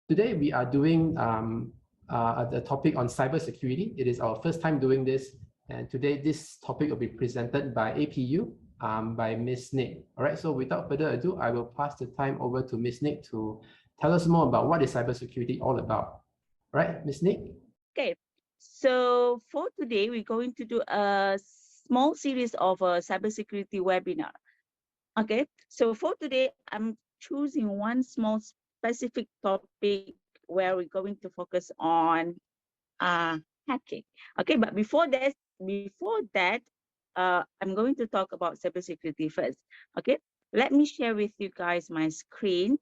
Today we are doing the topic on cybersecurity. It is our first time doing this, and today this topic will be presented by APU by Ms. Nick. All right, so without further ado, I will pass the time over to Ms. Nick to tell us more about what is cybersecurity all about. All right, Ms. Nick? Okay, so for today, we're going to do a small series of a cybersecurity webinar. Okay, so for today, I'm choosing one small specific topic where we're going to focus on hacking. Okay, but before that, I'm going to talk about cybersecurity first. Okay, let me share with you guys my screen.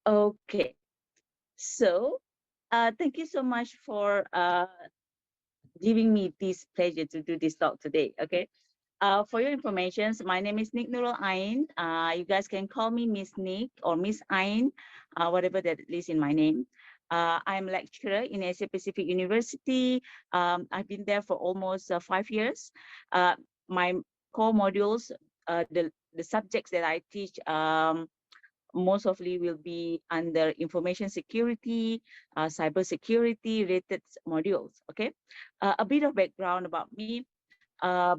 Okay, so thank you so much for giving me this pleasure to do this talk today. Okay, for your information, so my name is Nick Nurul Ain. You guys can call me Miss Nick or Miss Ain, whatever that is in my name. I'm a lecturer in Asia Pacific University. I've been there for almost 5 years. My core modules, the subjects that I teach, most often will be under information security, cyber security related modules. Okay, a bit of background about me.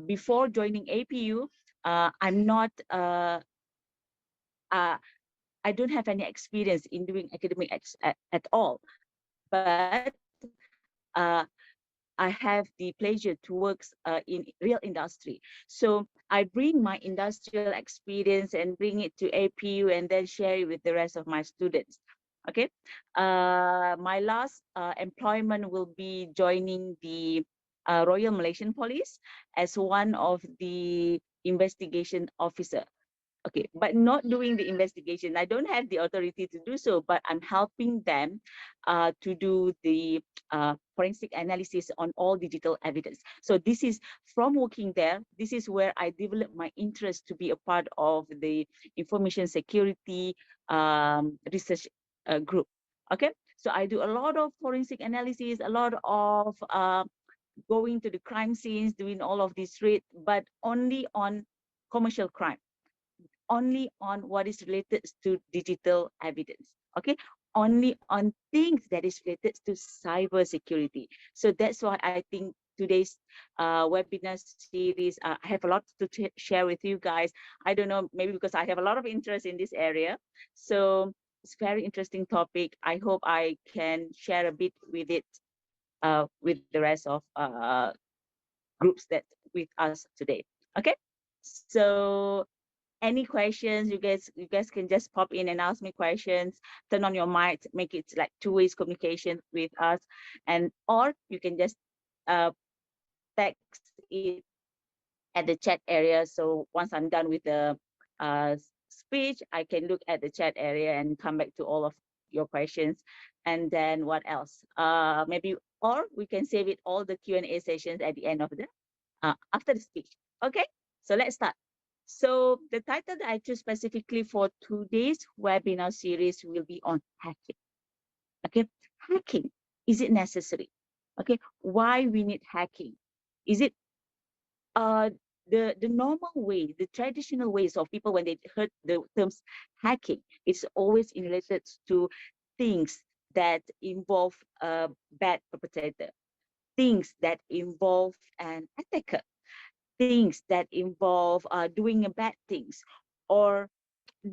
Before joining APU, I'm not. I don't have any experience in doing academic at all, but uh, I have the pleasure to work in real industry. So I bring my industrial experience and bring it to APU and then share it with the rest of my students. Okay, my last employment will be joining the Royal Malaysian Police as one of the investigation officer. Okay, but not doing the investigation. I don't have the authority to do so, but I'm helping them to do the forensic analysis on all digital evidence. So this is from working there. This is where I developed my interest to be a part of the information security research group. Okay, so I do a lot of forensic analysis, a lot of going to the crime scenes, doing all of this rate, but only on commercial crime, only on what is related to digital evidence. Okay, only on things that is related to cyber security. So that's why I think today's webinar series, I have a lot to share with you guys. I don't know, maybe because I have a lot of interest in this area. So it's a very interesting topic. I hope I can share a bit with it with the rest of groups that with us today. Okay, so any questions, you guys can just pop in and ask me questions. Turn on your mic, make it like two-way communication with us, and or you can just text it at the chat area. So once I'm done with the speech, I can look at the chat area and come back to all of your questions. And then what else? Maybe, or we can save it all the Q&A sessions at the end of the after the speech. Okay, so let's start. So the title that I choose specifically for today's webinar series will be on hacking. Okay, hacking, is it necessary? Okay, why we need hacking? Is it the normal way, the traditional ways of people when they heard the terms hacking, it's always related to things that involve a bad perpetrator, things that involve an attacker, things that involve doing bad things or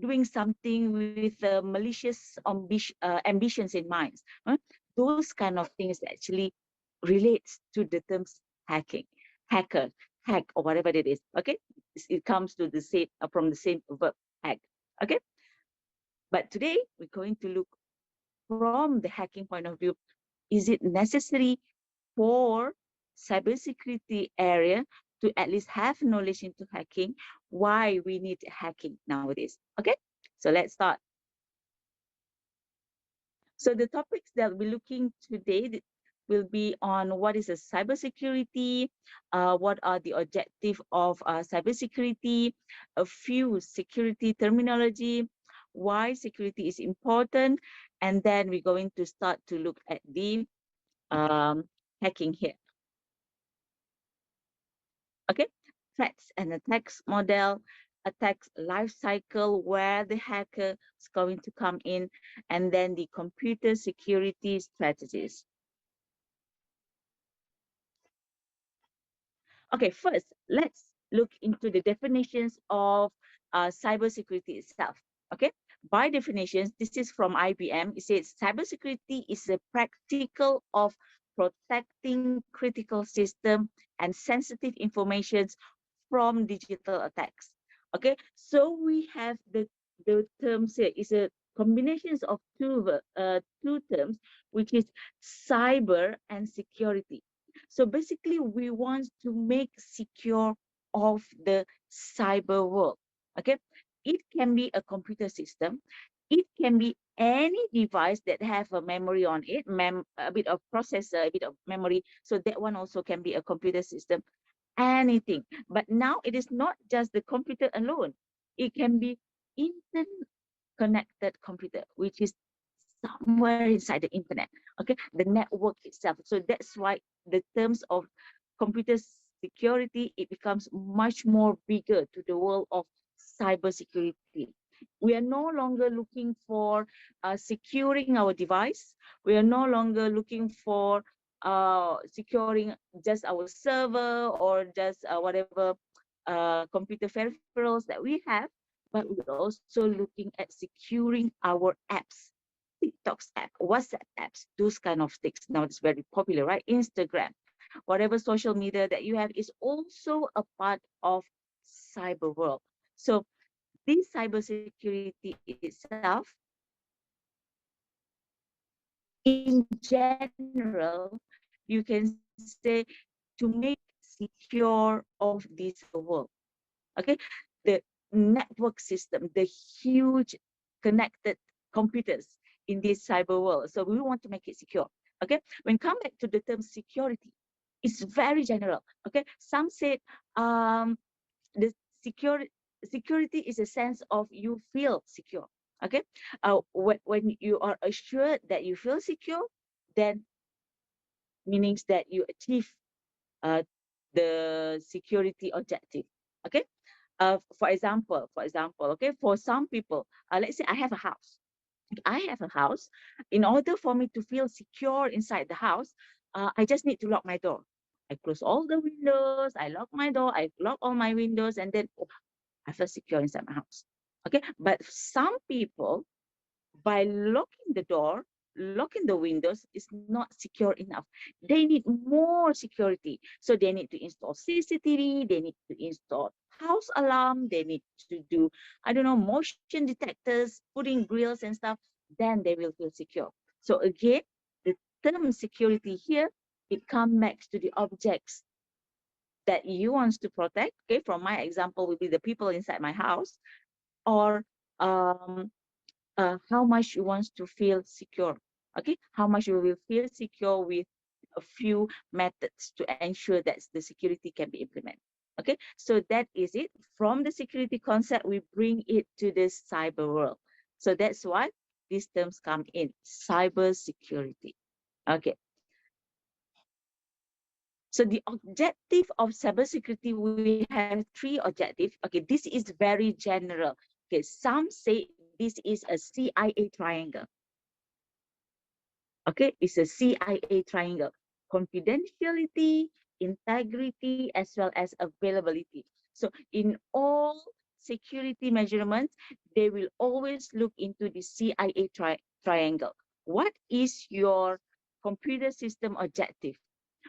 doing something with malicious ambitions in mind. Those kind of things actually relates to the terms hacking, hacker, hack, or whatever it is. Okay, it comes to the same from the same verb hack. Okay, but today we're going to look from the hacking point of view. Is it necessary for cybersecurity area to at least have knowledge into hacking? Why we need hacking nowadays? Okay, so let's start. So the topics that we're looking today will be on what is a cybersecurity, what are the objectives of cybersecurity, a few security terminology, why security is important, and then we're going to start to look at the hacking here. Okay, threats and attacks model, attacks life cycle, where the hacker is going to come in, and then the computer security strategies. Okay, first, let's look into the definitions of cybersecurity itself. Okay, by definitions, this is from IBM. It says cybersecurity is a practical of protecting critical system and sensitive information from digital attacks. Okay, so we have the terms here is a combinations of two terms, which is cyber and security. So basically, we want to make secure of the cyber world. Okay, it can be a computer system. It can be any device that have a memory on it, a bit of processor, a bit of memory. So that one also can be a computer system. Anything. But now it is not just the computer alone. It can be interconnected computer, which is somewhere inside the internet. Okay, the network itself. So that's why the terms of computer security, it becomes much more bigger to the world of cybersecurity. We are no longer looking for securing our device. We are no longer looking for securing just our server or just whatever computer peripherals that we have, but we're also looking at securing our apps. TikTok's app, WhatsApp apps, those kind of things. Now it's very popular, right? Instagram, whatever social media that you have is also a part of cyber world. So this cybersecurity itself, in general, you can say to make secure of this world. Okay, the network system, the huge connected computers in this cyber world. So we want to make it secure. Okay, when come back to the term security, it's very general. Okay, some said the security is a sense of you feel secure. Okay, when you are assured that you feel secure, then meanings that you achieve uh, the security objective. Okay, for example, okay, for some people, let's say I have a house. I have a house. In order for me to feel secure inside the house, I just need to lock my door. I close all the windows, I lock my door, I lock all my windows, and then I feel secure inside my house. Okay, but some people, by locking the door, locking the windows is not secure enough. They need more security. So they need to install CCTV, they need to install house alarm, they need to do, I don't know, motion detectors, putting grills and stuff, then they will feel secure. So again, the term security here, it comes back to the objects that you want to protect. Okay, from my example will be the people inside my house, or um, how much you want to feel secure. Okay, how much you will feel secure with a few methods to ensure that the security can be implemented. Okay, so that is it. From the security concept, we bring it to the cyber world. So that's why these terms come in, cyber security. Okay. So the objective of cybersecurity, we have three objectives. Okay, this is very general. Okay, some say this is a CIA triangle. Okay, it's a CIA triangle. Confidentiality, integrity, as well as availability. So in all security measurements, they will always look into the CIA triangle. What is your computer system objective?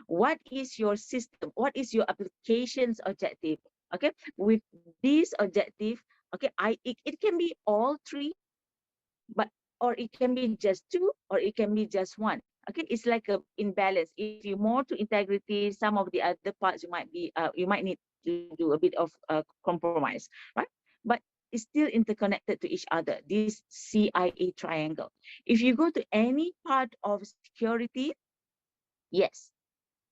What is your system? What is your application's objective? Okay, with this objective, okay, it can be all three, but or it can be just two, or it can be just one. Okay, it's like a imbalance. If you more to integrity, some of the other parts you might need to do a bit of compromise, right? But it's still interconnected to each other, this CIA triangle. If you go to any part of security, yes,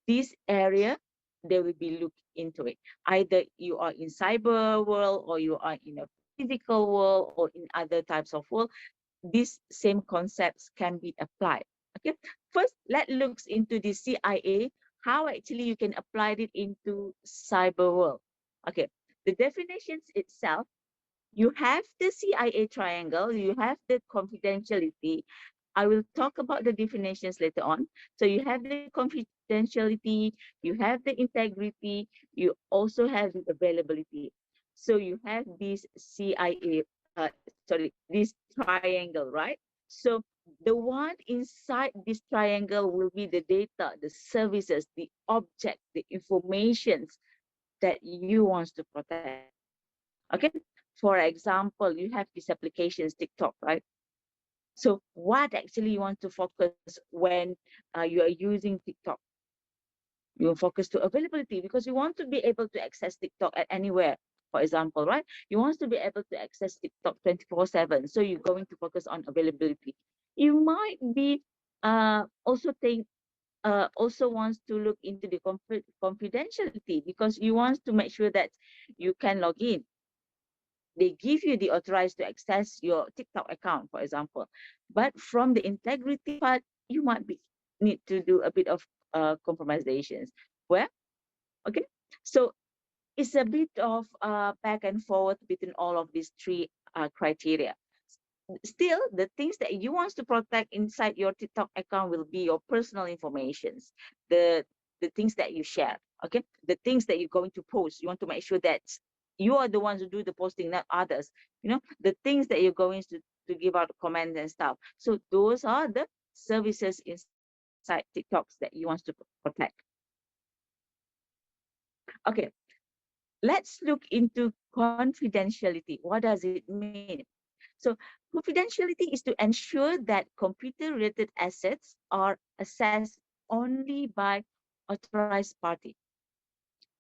this area, they will be looked into it. Either you are in cyber world, or you are in a physical world, or in other types of world, these same concepts can be applied. Okay, first let's look into the CIA how actually you can apply it into cyber world. Okay, the definitions itself, you have the CIA triangle, you have the confidentiality. I will talk about the definitions later on. So you have the confidentiality, you have the integrity, you also have the availability. So you have this CIA, this triangle, right? So the one inside this triangle will be the data, the services, the object, the informations that you want to protect. Okay. For example, you have these applications, TikTok, right? So what actually you want to focus when you are using TikTok? You focus to availability because you want to be able to access TikTok at anywhere, for example, right? You want to be able to access TikTok 24/7. So you're going to focus on availability. You might be also wants to look into the confidentiality because you want to make sure that you can log in. They give you the authorized to access your TikTok account, for example. But from the integrity part, you might be need to do a bit of compromisations. Well, okay. So it's a bit of back and forth between all of these three criteria. Still, the things that you want to protect inside your TikTok account will be your personal informations, the the things that you share, okay, the things that you're going to post. You want to make sure that you are the ones who do the posting, not others. You know, the things that you're going to give out comments and stuff. So those are the services inside TikToks that you want to protect. Okay, let's look into confidentiality. What does it mean? So confidentiality is to ensure that computer-related assets are accessed only by authorized party.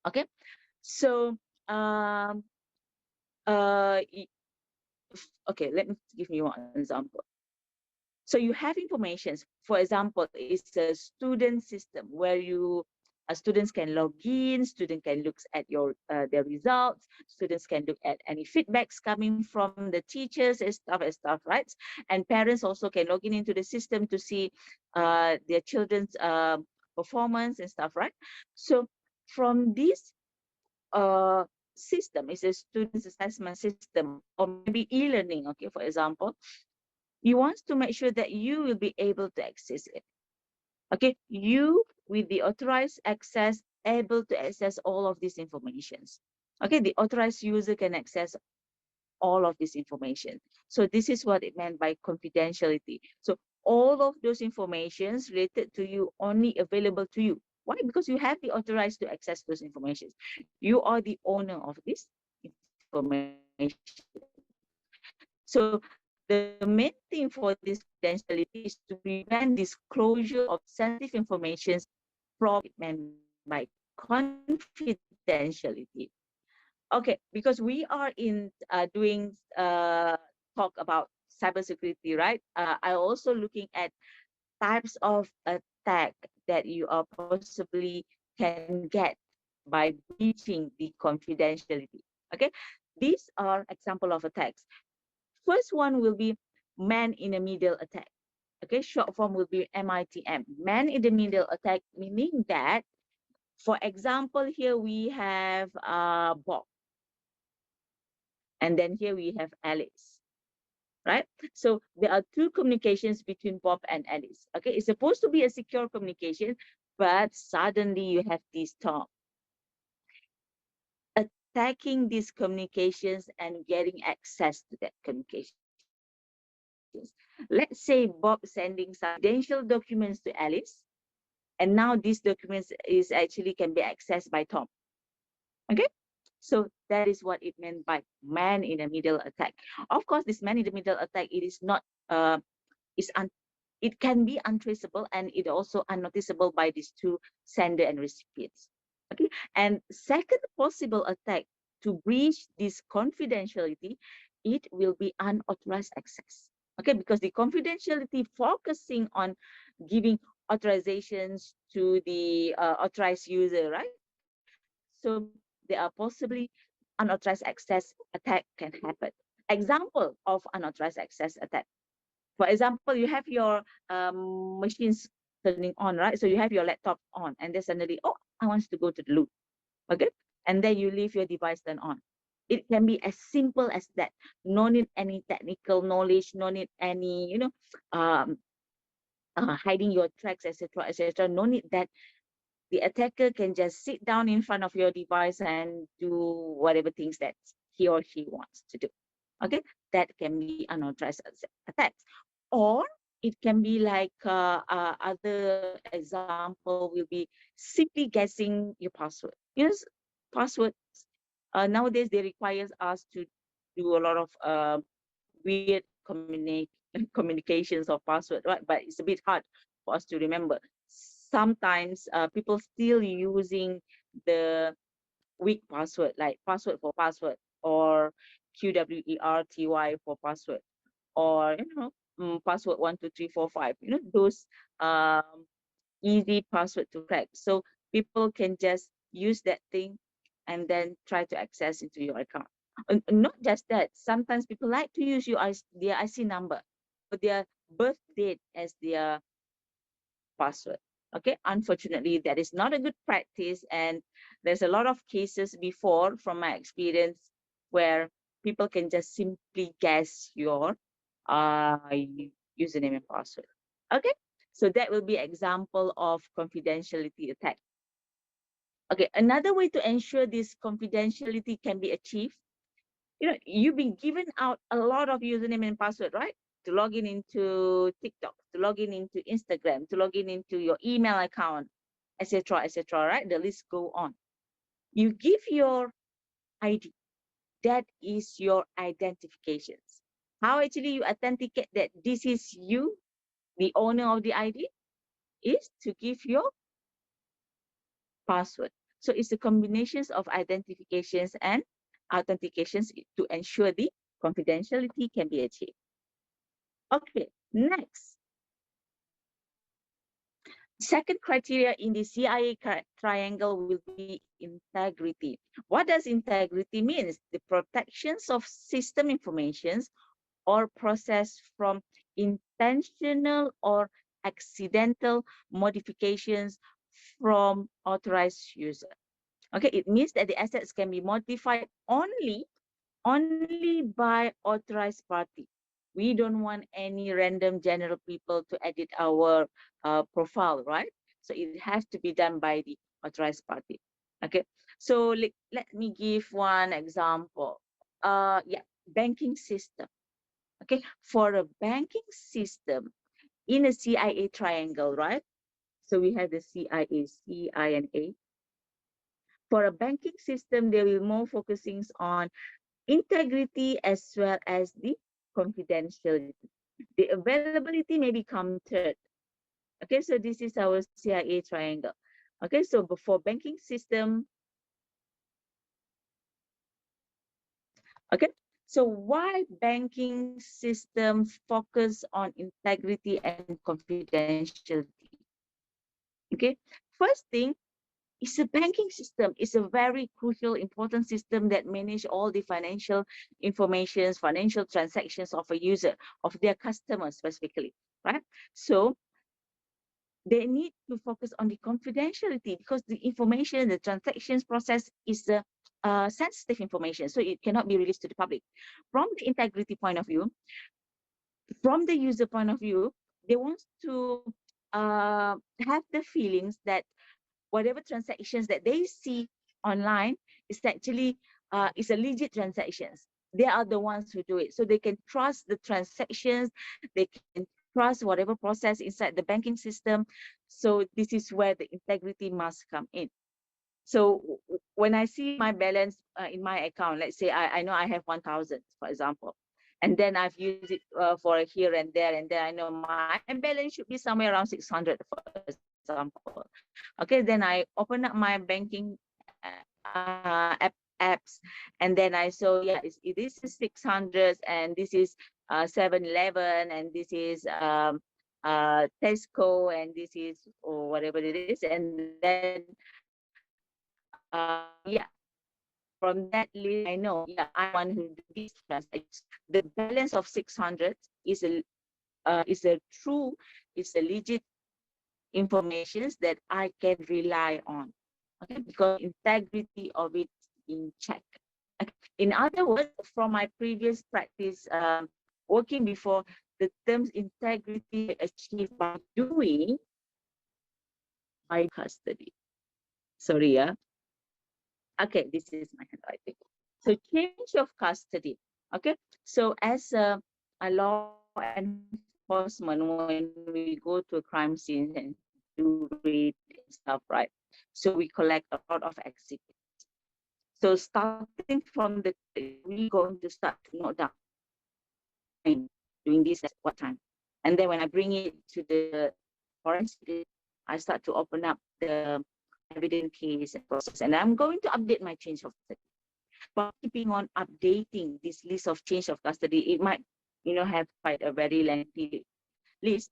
Okay, so uh, okay, let me give you one example. So you have informations. For example, it's a student system where students can log in, student can look at their results, students can look at any feedbacks coming from the teachers and stuff, right? And parents also can log in into the system to see their children's performance and stuff, right? So from this uh, system, is a student's assessment system or maybe e-learning, okay, for example, you want to make sure that you will be able to access it. Okay, you with the authorized access able to access all of these informations. Okay, the authorized user can access all of this information. So this is what it meant by confidentiality. So all of those informations related to you only available to you. Why? Because you have the authorized to access those informations. You are the owner of this information. So the main thing for this confidentiality is to prevent disclosure of sensitive information from meant by confidentiality. Okay, because we are in doing talk about cybersecurity, right? I also looking at types of attack that you are possibly can get by breaching the confidentiality. Okay, these are example of attacks. First one will be man in the middle attack. Okay, short form will be MITM. Man in the middle attack, meaning that, for example, here we have Bob, and then here we have Alice, right? So there are two communications between Bob and Alice. Okay, it's supposed to be a secure communication, but suddenly you have this Tom attacking these communications and getting access to that communications. Let's say Bob sending some confidential documents to Alice, and now these documents is actually can be accessed by Tom. Okay, so that is what it meant by man in the middle attack. Of course, this man in the middle attack, it is not is un it can be untraceable and it also unnoticeable by these two sender and recipients. Okay, and second possible attack to breach this confidentiality, it will be unauthorized access. Okay, because the confidentiality focusing on giving authorizations to the authorized user, right? So there are possibly unauthorized access attack can happen. Example of unauthorized access attack. For example, you have your machines turning on, right? So you have your laptop on, and then suddenly, oh, I want to go to the loo. Okay, and then you leave your device turned on. It can be as simple as that. No need any technical knowledge, no need any, um, hiding your tracks, etc., etc. No need that. The attacker can just sit down in front of your device and do whatever things that he or she wants to do. Okay, that can be unauthorized attacks. Or it can be like other example will be simply guessing your password. Passwords nowadays they requires us to do a lot of weird communications of password, right? But it's a bit hard for us to remember. Sometimes people still using the weak password, like password for password, or QWERTY for password, or password 12345. Those um, easy password to crack. So people can just use that thing and then try to access into your account. And not just that, sometimes people like to use their IC number or their birth date as their password. Okay, unfortunately, that is not a good practice, and there's a lot of cases before from my experience where people can just simply guess your username and password. Okay, so that will be example of confidentiality attack. Okay, another way to ensure this confidentiality can be achieved, you've been given out a lot of username and password, right? To log in into TikTok, to log in into Instagram, to log in into your email account, etc., etc., right? The list go on. You give your ID. That is your identifications. How actually you authenticate that this is you, the owner of the ID, is to give your password. So it's the combinations of identifications and authentications to ensure the confidentiality can be achieved. Okay, next. Second criteria in the CIA triangle will be integrity. What does integrity mean? The protections of system informations or process from intentional or accidental modifications from authorized user. Okay, it means that the assets can be modified only by authorized party. We don't want any random general people to edit our profile, right? So it has to be done by the authorized party. Okay, so let me give one example. Yeah, banking system. Okay, for a banking system in a CIA triangle, right? So we have the CIA, C, I, and A. For a banking system, they will more focusing on integrity as well as the confidentiality. The availability may become third. Okay, so this is our CIA triangle. Okay, so for banking system, okay, so why banking system focus on integrity and confidentiality? Okay, first thing, it's a banking system. It's a very crucial, important system that manage all the financial informations, financial transactions of a user, of their customers specifically, right? So they need to focus on the confidentiality because the information, the transactions process is sensitive information, so it cannot be released to the public. From the integrity point of view, from the user point of view, they want to have the feelings that whatever transactions that they see online is actually is a legit transactions. They are the ones who do it, so they can trust the transactions. They can trust whatever process inside the banking system. So this is where the integrity must come in. So when I see my balance in my account, let's say I know I have 1,000, for example, and then I've used it for here and there, and then I know my balance should be somewhere around 600, for example. Okay, then I open up my banking apps, and then I saw, yeah, this is 600, and this is 7-Eleven, and this is Tesco, and this is or whatever it is, and then yeah, from that list I know, yeah, I'm one who do these transactions. The balance of 600 is a true, is a legit information that I can rely on. Okay, because integrity of it in check. Okay. In other words, from my previous practice working before, the terms integrity achieved by doing by custody. Sorry, yeah. Okay, this is my handwriting. So change of custody. Okay, so as a law enforcement, when we go to a crime scene and do raid and stuff, right? So we collect a lot of exhibits. So starting from the, we going to start to note down doing this at what time, and then when I bring it to the forensic, I start to open up the evidence case and process, and I'm going to update my change of custody. But keeping on updating this list of change of custody, it might, have quite a very lengthy list.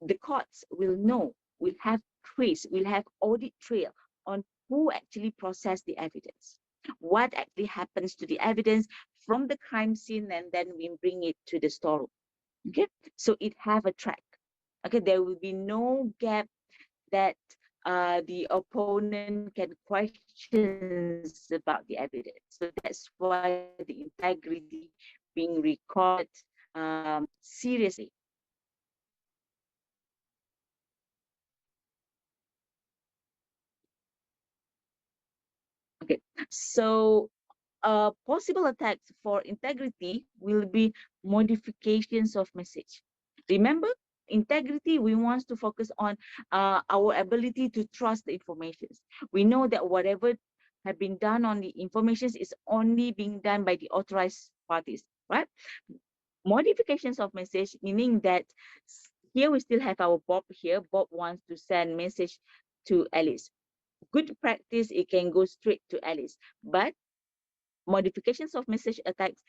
The courts will know, will have trace, will have audit trail on who actually processed the evidence, what actually happens to the evidence from the crime scene, and then we bring it to the storeroom. Okay, so it have a track. Okay, there will be no gap that the opponent can question about the evidence. So that's why the integrity being recorded seriously. Okay, so possible attacks for integrity will be modifications of message. Remember, integrity, we want to focus on our ability to trust the information. We know that whatever have been done on the information is only being done by the authorized parties, right? Modifications of message, meaning that here we still have our Bob here. Bob wants to send message to Alice. Good practice, it can go straight to Alice. But modifications of message attacks,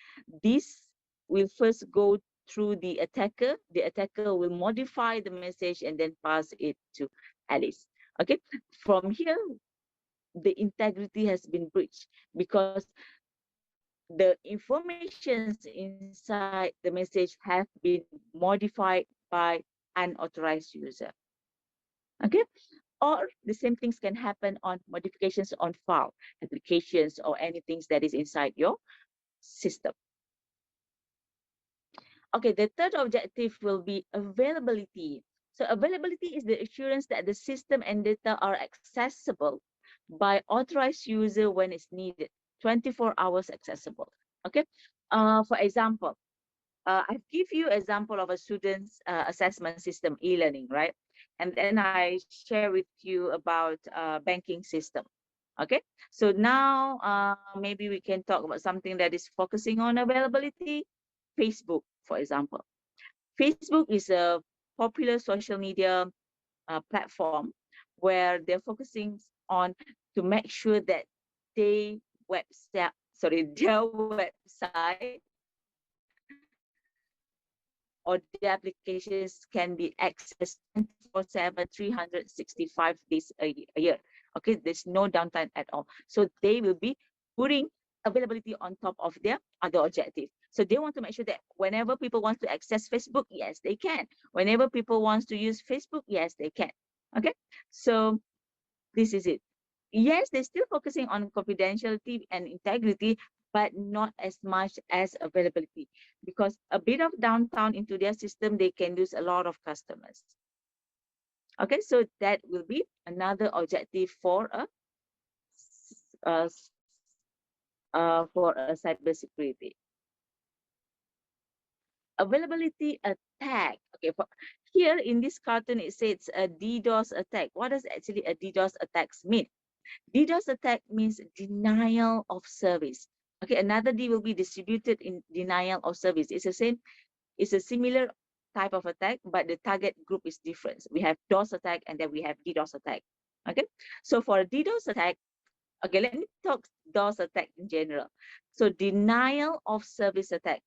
this will first go through the attacker. The attacker will modify the message and then pass it to Alice. Okay, from here, the integrity has been breached because the informations inside the message have been modified by unauthorized user. Okay, or the same things can happen on modifications on file, applications, or anything that is inside your system. Okay, the third objective will be availability. So availability is the assurance that the system and data are accessible by authorized user when it's needed, 24 hours accessible. Okay, for example, I give you example of a student's assessment system, e-learning, right? And then I share with you about banking system. Okay, so now maybe we can talk about something that is focusing on availability. Facebook, for example. Facebook is a popular social media platform where they're focusing on to make sure that they website, their website or the applications can be accessed 24/7, 365 days a year. Okay, there's no downtime at all. So they will be putting availability on top of their other objective. So they want to make sure that whenever people want to access Facebook, yes, they can. Whenever people want to use Facebook, yes, they can. Okay, so this is it. Yes, they're still focusing on confidentiality and integrity, but not as much as availability, because a bit of downtown into their system, they can lose a lot of customers. Okay, so that will be another objective for a cybersecurity. Availability attack. Okay, here in this cartoon, it says a DDoS attack. What does actually a DDoS attack mean? DDoS attack means denial of service. Okay, another D will be distributed in denial of service. It's the same, it's a similar type of attack, but the target group is different. We have DOS attack and then we have DDoS attack. Okay, so for a DDoS attack, okay, let me talk DOS attack in general. So denial of service attack.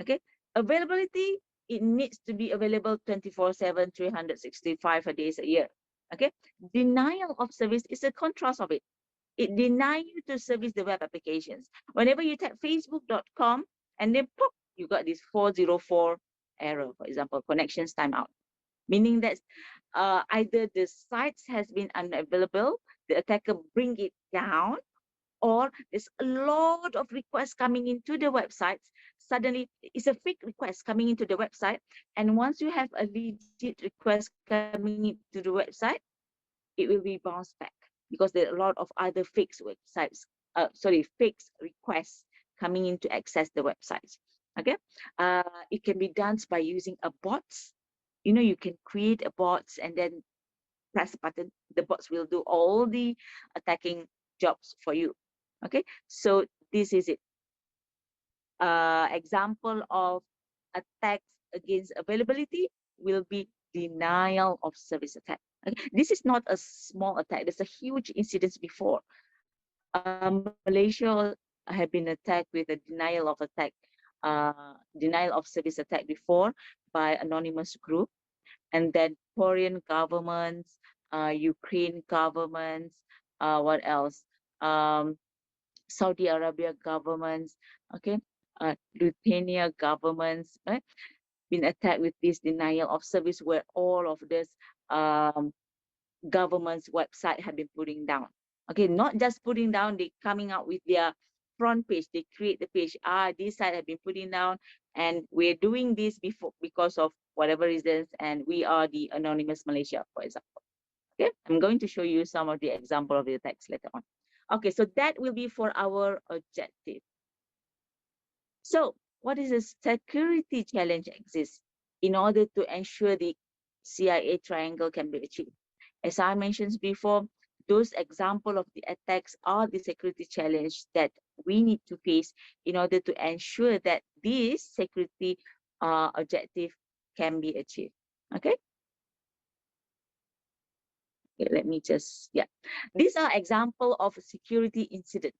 Okay, availability, it needs to be available 24/7, 365 days a year. Okay, denial of service is a contrast of it. It denies you to service the web applications. Whenever you type facebook.com and then pop, you got this 404 error, for example, connections timeout. meaning that either the sites has been unavailable, the attacker bring it down, or there's a lot of requests coming into the websites. Suddenly, it's a fake request coming into the website. And once you have a legit request coming into the website, it will be bounced back because there are a lot of other fake websites, fake requests coming in to access the websites. Okay, it can be done by using a bots. You know, you can create a bots and then press a button. The bots will do all the attacking jobs for you. Okay, so this is it. Example of attacks against availability will be denial of service attack. Okay? This is not a small attack. There's a huge incidents before. Malaysia have been attacked with a denial of service attack before by anonymous group, and then Korean governments, Ukraine governments, what else? Saudi Arabia governments, okay, Lithuania governments, right? Been attacked with this denial of service where all of this government's website have been putting down. Okay, not just putting down, they coming out with their front page, they create the page, this site have been putting down and we're doing this before because of whatever reasons, and we are the anonymous Malaysia, for example. Okay, I'm going to show you some of the example of the attacks later on. Okay, so that will be for our objective. So what is a security challenge exists in order to ensure the CIA triangle can be achieved? As I mentioned before, those examples of the attacks are the security challenge that we need to face in order to ensure that this security objective can be achieved. Okay. Okay, let me just, yeah. These are example of security incidents.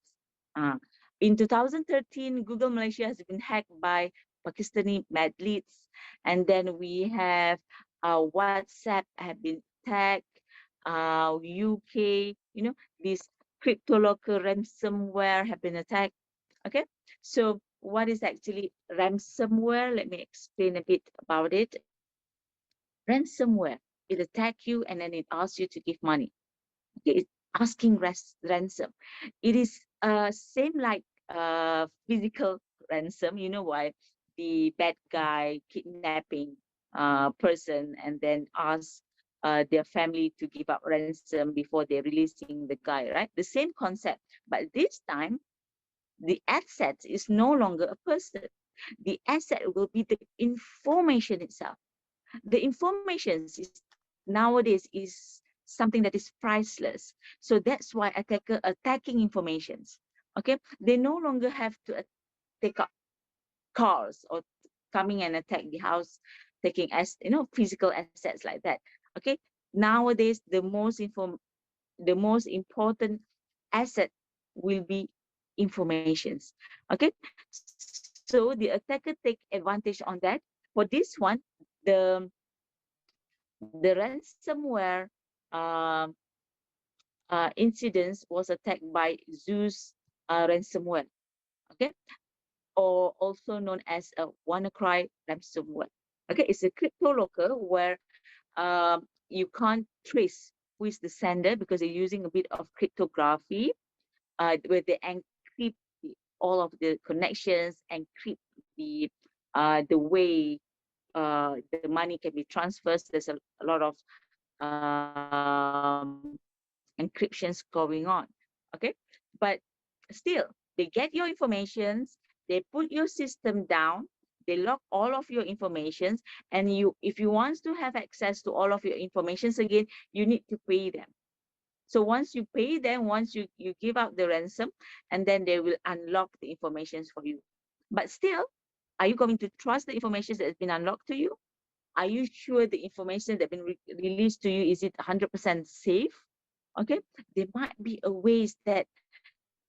In 2013, Google Malaysia has been hacked by Pakistani madleads. And then we have WhatsApp have been attacked, UK, you know, this CryptoLocker ransomware have been attacked. Okay, so what is actually ransomware? Let me explain a bit about it. Ransomware, it attack you and then it asks you to give money. Okay, it's asking ransom. It is same like physical ransom. You know why? The bad guy kidnapping person and then ask their family to give up ransom before they're releasing the guy, right? The same concept, but this time the asset is no longer a person. The asset will be the information itself. The information is nowadays is something that is priceless. So that's why attacker attacking informations. Okay, they no longer have to take up cars or coming and attack the house, taking as physical assets like that. Okay, nowadays the most important asset will be informations. Okay, so the attacker take advantage on that. For this one, the ransomware incidents was attacked by Zeus ransomware, okay, or also known as a WannaCry ransomware. Okay, it's a crypto locker where you can't trace who is the sender because they're using a bit of cryptography, where they encrypt all of the connections, encrypt the way the money can be transferred. There's a lot of encryptions going on. Okay, but still they get your informations, they put your system down, they lock all of your informations, and if you want to have access to all of your informations again, you need to pay them. So once you pay them, once you give out the ransom, and then they will unlock the informations for you. But still, are you going to trust the information that has been unlocked to you? Are you sure the information that has been released to you, is it 100% safe? Okay, there might be a ways that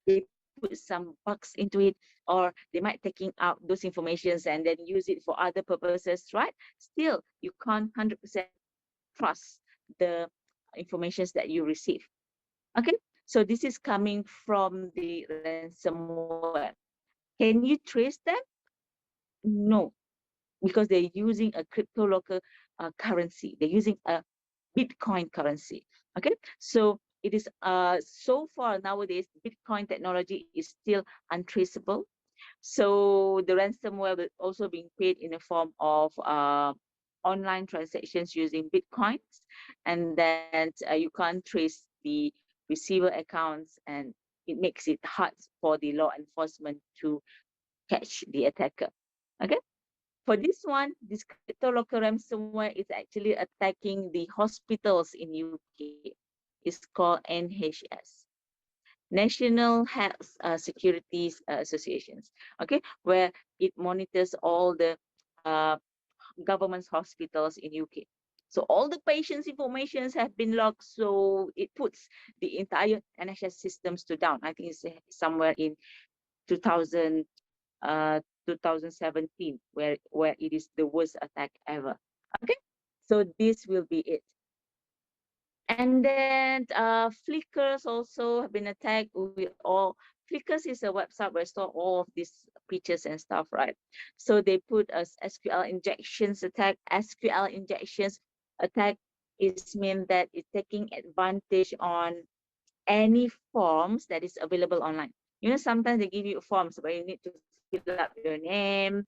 they put some bugs into it, or they might taking out those informations and then use it for other purposes, right? Still, you can't 100% trust the informations that you receive. Okay, so this is coming from the ransomware. Can you trace them? No, because they're using a crypto locker currency. They're using a Bitcoin currency. Okay, so it is so far nowadays Bitcoin technology is still untraceable. So the ransomware will also being paid in the form of online transactions using Bitcoins, and then you can't trace the receiver accounts, and it makes it hard for the law enforcement to catch the attacker. Okay. For this one, this cryptolocker ransomware is actually attacking the hospitals in UK. It's called NHS, National Health Security Associations. Okay, where it monitors all the uh, government's hospitals in UK. So all the patients' informations have been logged. So it puts the entire NHS systems to down. I think it's somewhere in 2000. 2017, where it is the worst attack ever. Okay, so this will be it. And then Flickrs also have been attacked with all. Flickrs is a website where store all of these pictures and stuff, right? So they put a SQL injections attack. SQL injections attack is mean that it's taking advantage on any forms that is available online. You know, sometimes they give you forms where you need to fill up your name,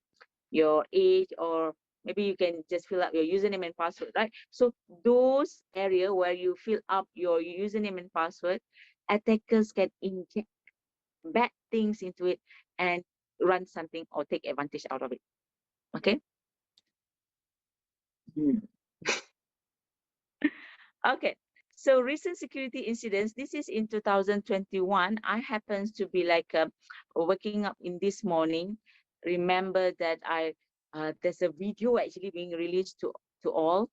your age, or maybe you can just fill up your username and password, right? So those area where you fill up your username and password, attackers can inject bad things into it and run something or take advantage out of it. Okay. Okay, so recent security incidents, this is in 2021. I happens to be like waking up in this morning. Remember that there's a video actually being released to all,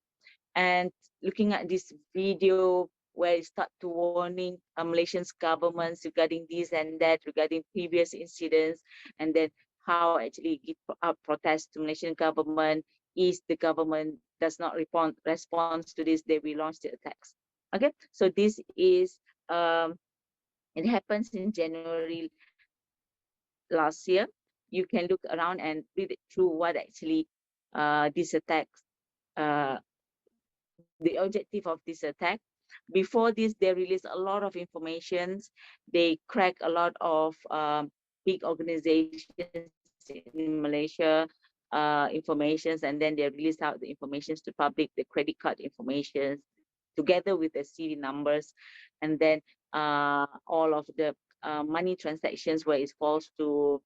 and looking at this video where it start to warning Malaysian's governments regarding this and that, regarding previous incidents, and then how actually give protest to Malaysian government. Is the government does not response to this, they will launch the attacks. Okay, so this is it happens in January last year. You can look around and read it through what actually these attacks, uh, the objective of this attack. Before this, they released a lot of informations. They crack a lot of big organizations in Malaysia informations, and then they release out the informations to public, the credit card information, together with the CV numbers, and then all of the money transactions where it falls to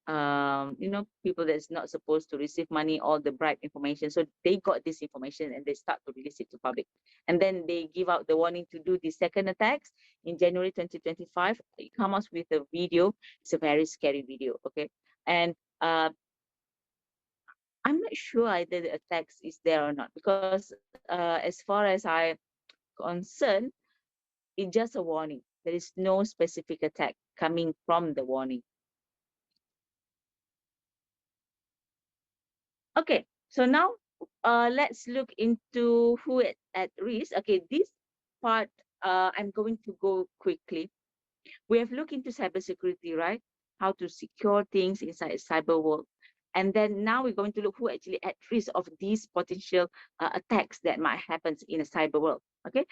you know, people that's not supposed to receive money, all the bribe information. So they got this information and they start to release it to public. And then they give out the warning to do the second attacks in January 2025. It comes out with a video. It's a very scary video, okay? And I'm not sure either the attacks is there or not, because as far as I'm concerned, it's just a warning. There is no specific attack coming from the warning. Okay, so now let's look into who at risk. Okay, this part I'm going to go quickly. We have looked into cybersecurity, right? How to secure things inside a cyber world. And then now we're going to look who actually at risk of these potential attacks that might happen in a cyber world. Okay,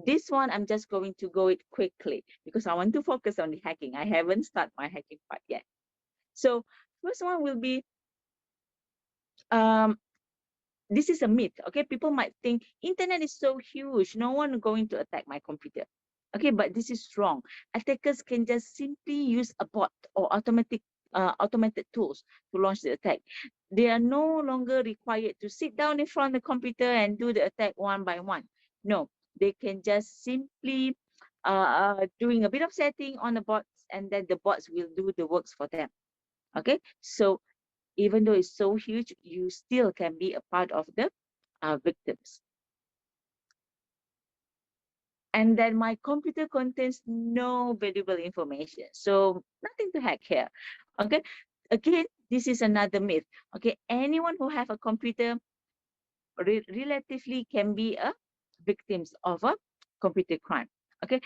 this one I'm just going to go it quickly because I want to focus on the hacking. I haven't started my hacking part yet. So first one will be um, this is a myth. Okay, people might think internet is so huge, no one going to attack my computer. Okay, but this is wrong. Attackers can just simply use a bot or automated tools to launch the attack. They are no longer required to sit down in front of the computer and do the attack one by one. No, they can just simply doing a bit of setting on the bots, and then the bots will do the works for them. Okay, so even though it's so huge, you still can be a part of the victims. And then my computer contains no valuable information, so nothing to hack here. Okay, again, this is another myth. Okay, anyone who have a computer relatively can be a victims of a computer crime. Okay,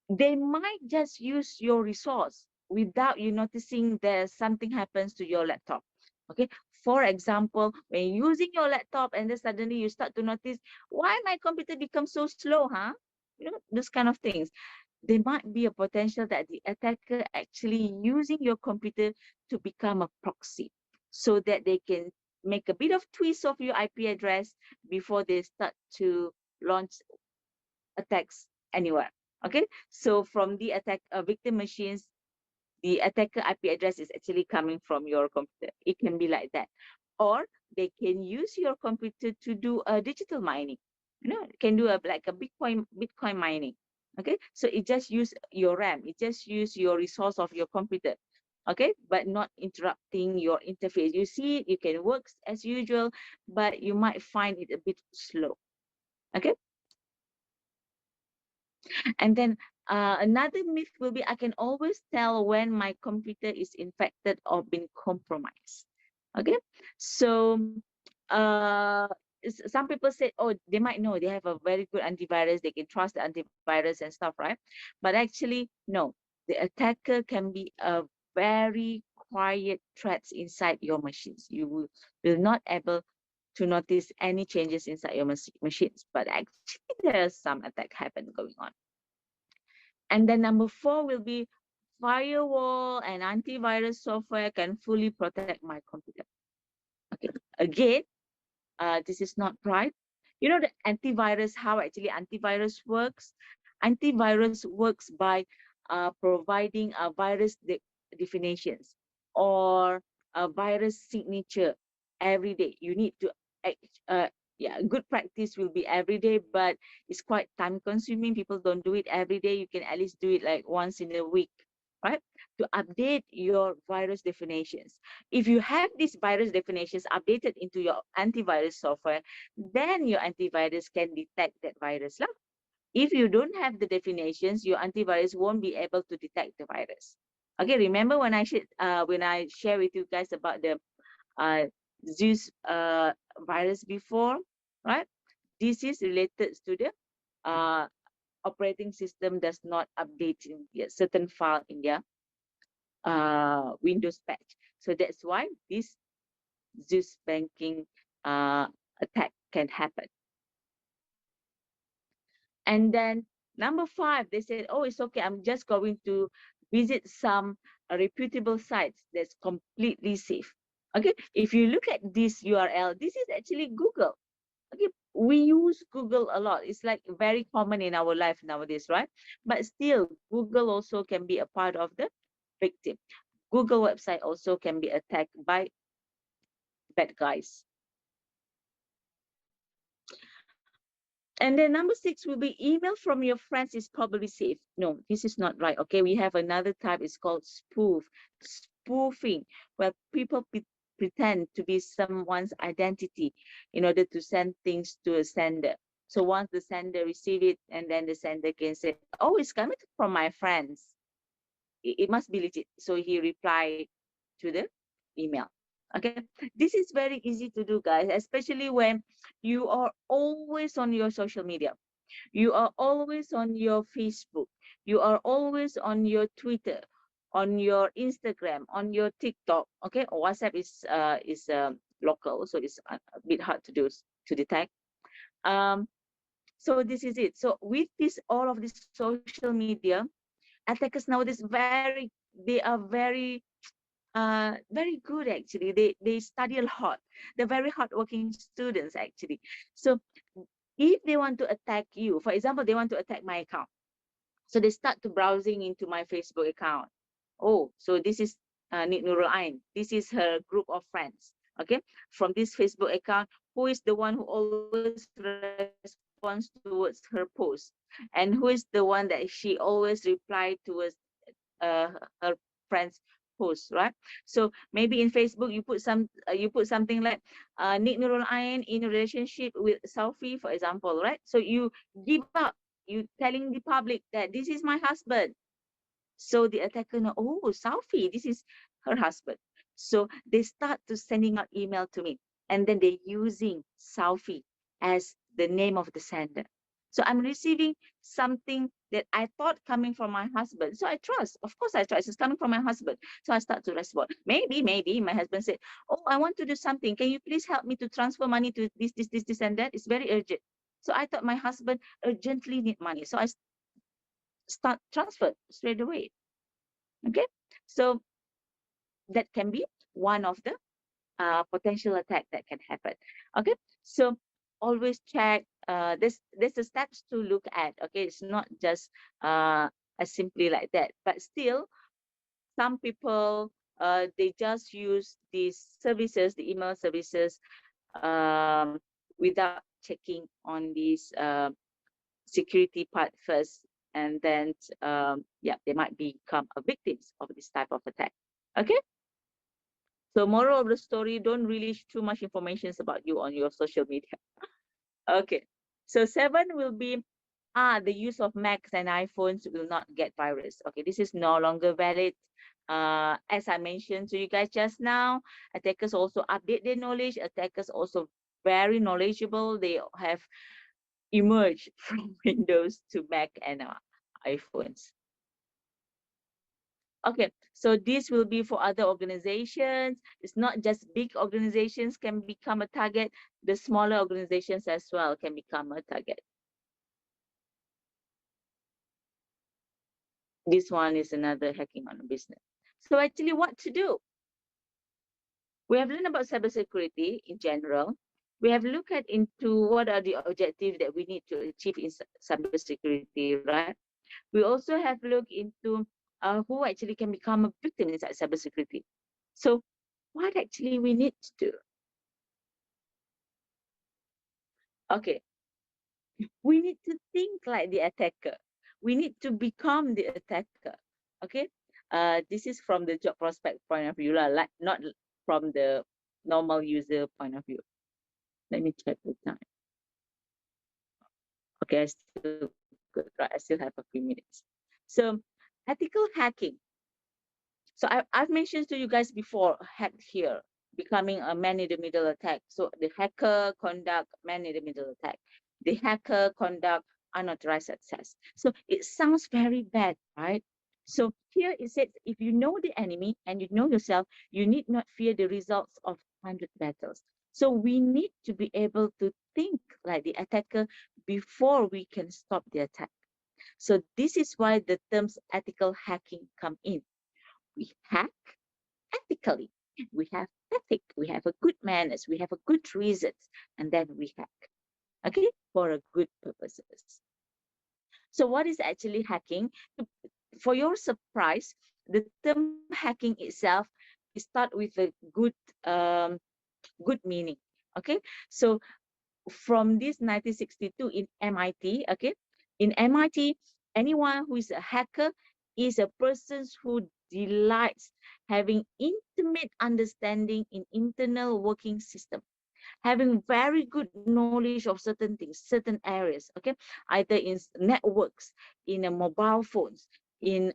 they might just use your resource without you noticing there's something happens to your laptop. Okay, For example, when using your laptop and then suddenly you start to notice, why my computer becomes so slow, huh? You know, those kind of things. There might be a potential that the attacker actually using your computer to become a proxy so that they can make a bit of twist of your IP address before they start to launch attacks anywhere. Okay, so from the victim machines, the attacker IP address is actually coming from your computer. It can be like that. Or they can use your computer to do a digital mining. You know, can do like a Bitcoin mining. Okay, so it just use your RAM, it just use your resource of your computer. Okay, but not interrupting your interface. You see, you can work as usual, but you might find it a bit slow. Okay, and then another myth will be I can always tell when my computer is infected or been compromised. Okay, so uh, some people say, oh, they might know they have a very good antivirus, they can trust the antivirus and stuff, right? But actually, no, the attacker can be a very quiet threats inside your machines. You will not able to notice any changes inside your machines, but actually there's some attack happen going on. And then number 4 will be firewall and antivirus software can fully protect my computer. Okay, again, this is not right. You know the antivirus, how actually antivirus works? Antivirus works by providing a virus definitions or a virus signature every day. You need to, uh, yeah, good practice will be every day, but it's quite time consuming. People don't do it every day. You can at least do it like once in a week, right? To update your virus definitions. If you have these virus definitions updated into your antivirus software, then your antivirus can detect that virus. If you don't have the definitions, your antivirus won't be able to detect the virus. Okay, remember when I share with you guys about the uh, Zeus virus before, right? This is related to the uh, operating system does not update in a certain file in their Windows patch. So that's why this Zeus banking attack can happen. And then number 5, they said, oh, it's okay. I'm just going to visit some reputable sites that's completely safe. Okay, if you look at this URL, this is actually Google. Okay, we use Google a lot. It's like very common in our life nowadays, right? But still, Google also can be a part of the victim. Google website also can be attacked by bad guys. And then number 6 will be email from your friends is probably safe. No, this is not right. Okay, we have another type. It's called spoofing, where people pretend to be someone's identity in order to send things to a sender. So once the sender receive it, and then the sender can say, oh, it's coming from my friends. It must be legit. So he replied to the email. Okay, this is very easy to do, guys, especially when you are always on your social media, you are always on your Facebook, you are always on your Twitter, on your Instagram, on your TikTok. Okay, WhatsApp is local, so it's a bit hard to do to detect. So this is it. So with this, all of this social media, attackers nowadays they are very good actually. They study a lot. They're very hardworking students actually. So if they want to attack you, for example, they want to attack my account, so they start to browsing into my Facebook account. Oh, so this is Nik Nurul Ain. This is her group of friends. Okay, from this Facebook account, who is the one who always responds towards her post, and who is the one that she always reply towards her friends post, right? So maybe in Facebook you put something like Nik Nurul Ain in a relationship with Saufi, for example, right? So you give up, you telling the public that this is my husband. So the attacker know, oh, Saufi, this is her husband. So they start to sending out email to me, and then they're using Saufi as the name of the sender. So I'm receiving something that I thought coming from my husband. So I trust. Of course, I trust. It's coming from my husband. So I start to respond. Maybe my husband said, "Oh, I want to do something. Can you please help me to transfer money to this, and that? It's very urgent." So I thought my husband urgently need money. So I start transfer straight away. Okay. So that can be one of the potential attack that can happen. Okay, so always check. There's the steps to look at. Okay, it's not just as simply like that, but still some people they just use these services, the email services, without checking on this security part first, and then yeah, they might become a victims of this type of attack. Okay. So moral of the story, don't release too much information about you on your social media. Okay. So 7 will be, the use of Macs and iPhones will not get virus. Okay, this is no longer valid. As I mentioned to you guys just now, attackers also update their knowledge. Attackers also very knowledgeable. They have emerged from Windows to Mac and iPhones. Okay, so this will be for other organizations. It's not just big organizations can become a target. The smaller organizations as well can become a target. This one is another hacking on a business. So actually what to do? We have learned about cybersecurity in general. We have looked at into what are the objectives that we need to achieve in cybersecurity, right? We also have looked into who actually can become a victim inside cybersecurity. So what actually we need to do? Okay, we need to think like the attacker. We need to become the attacker. Okay, this is from the job prospect point of view, like not from the normal user point of view. Let me check the time. Okay, I still good, right? I still have a few minutes. So, ethical hacking. So I've mentioned to you guys before, hack here, becoming a man-in-the-middle attack. So the hacker conduct man-in-the-middle attack. The hacker conduct unauthorized access. So it sounds very bad, right? So here it says, if you know the enemy and you know yourself, you need not fear the results of 100 battles. So we need to be able to think like the attacker before we can stop the attack. So this is why the terms ethical hacking come in. We hack ethically. We have ethic. We have a good manners. We have a good reasons, and then we hack. Okay, for a good purposes. So what is actually hacking? For your surprise, the term hacking itself is start with a good meaning. Okay, so from this 1962 in MIT, okay, in MIT, anyone who is a hacker is a person who delights having intimate understanding in internal working system, having very good knowledge of certain things, certain areas, okay, either in networks, in a mobile phones, in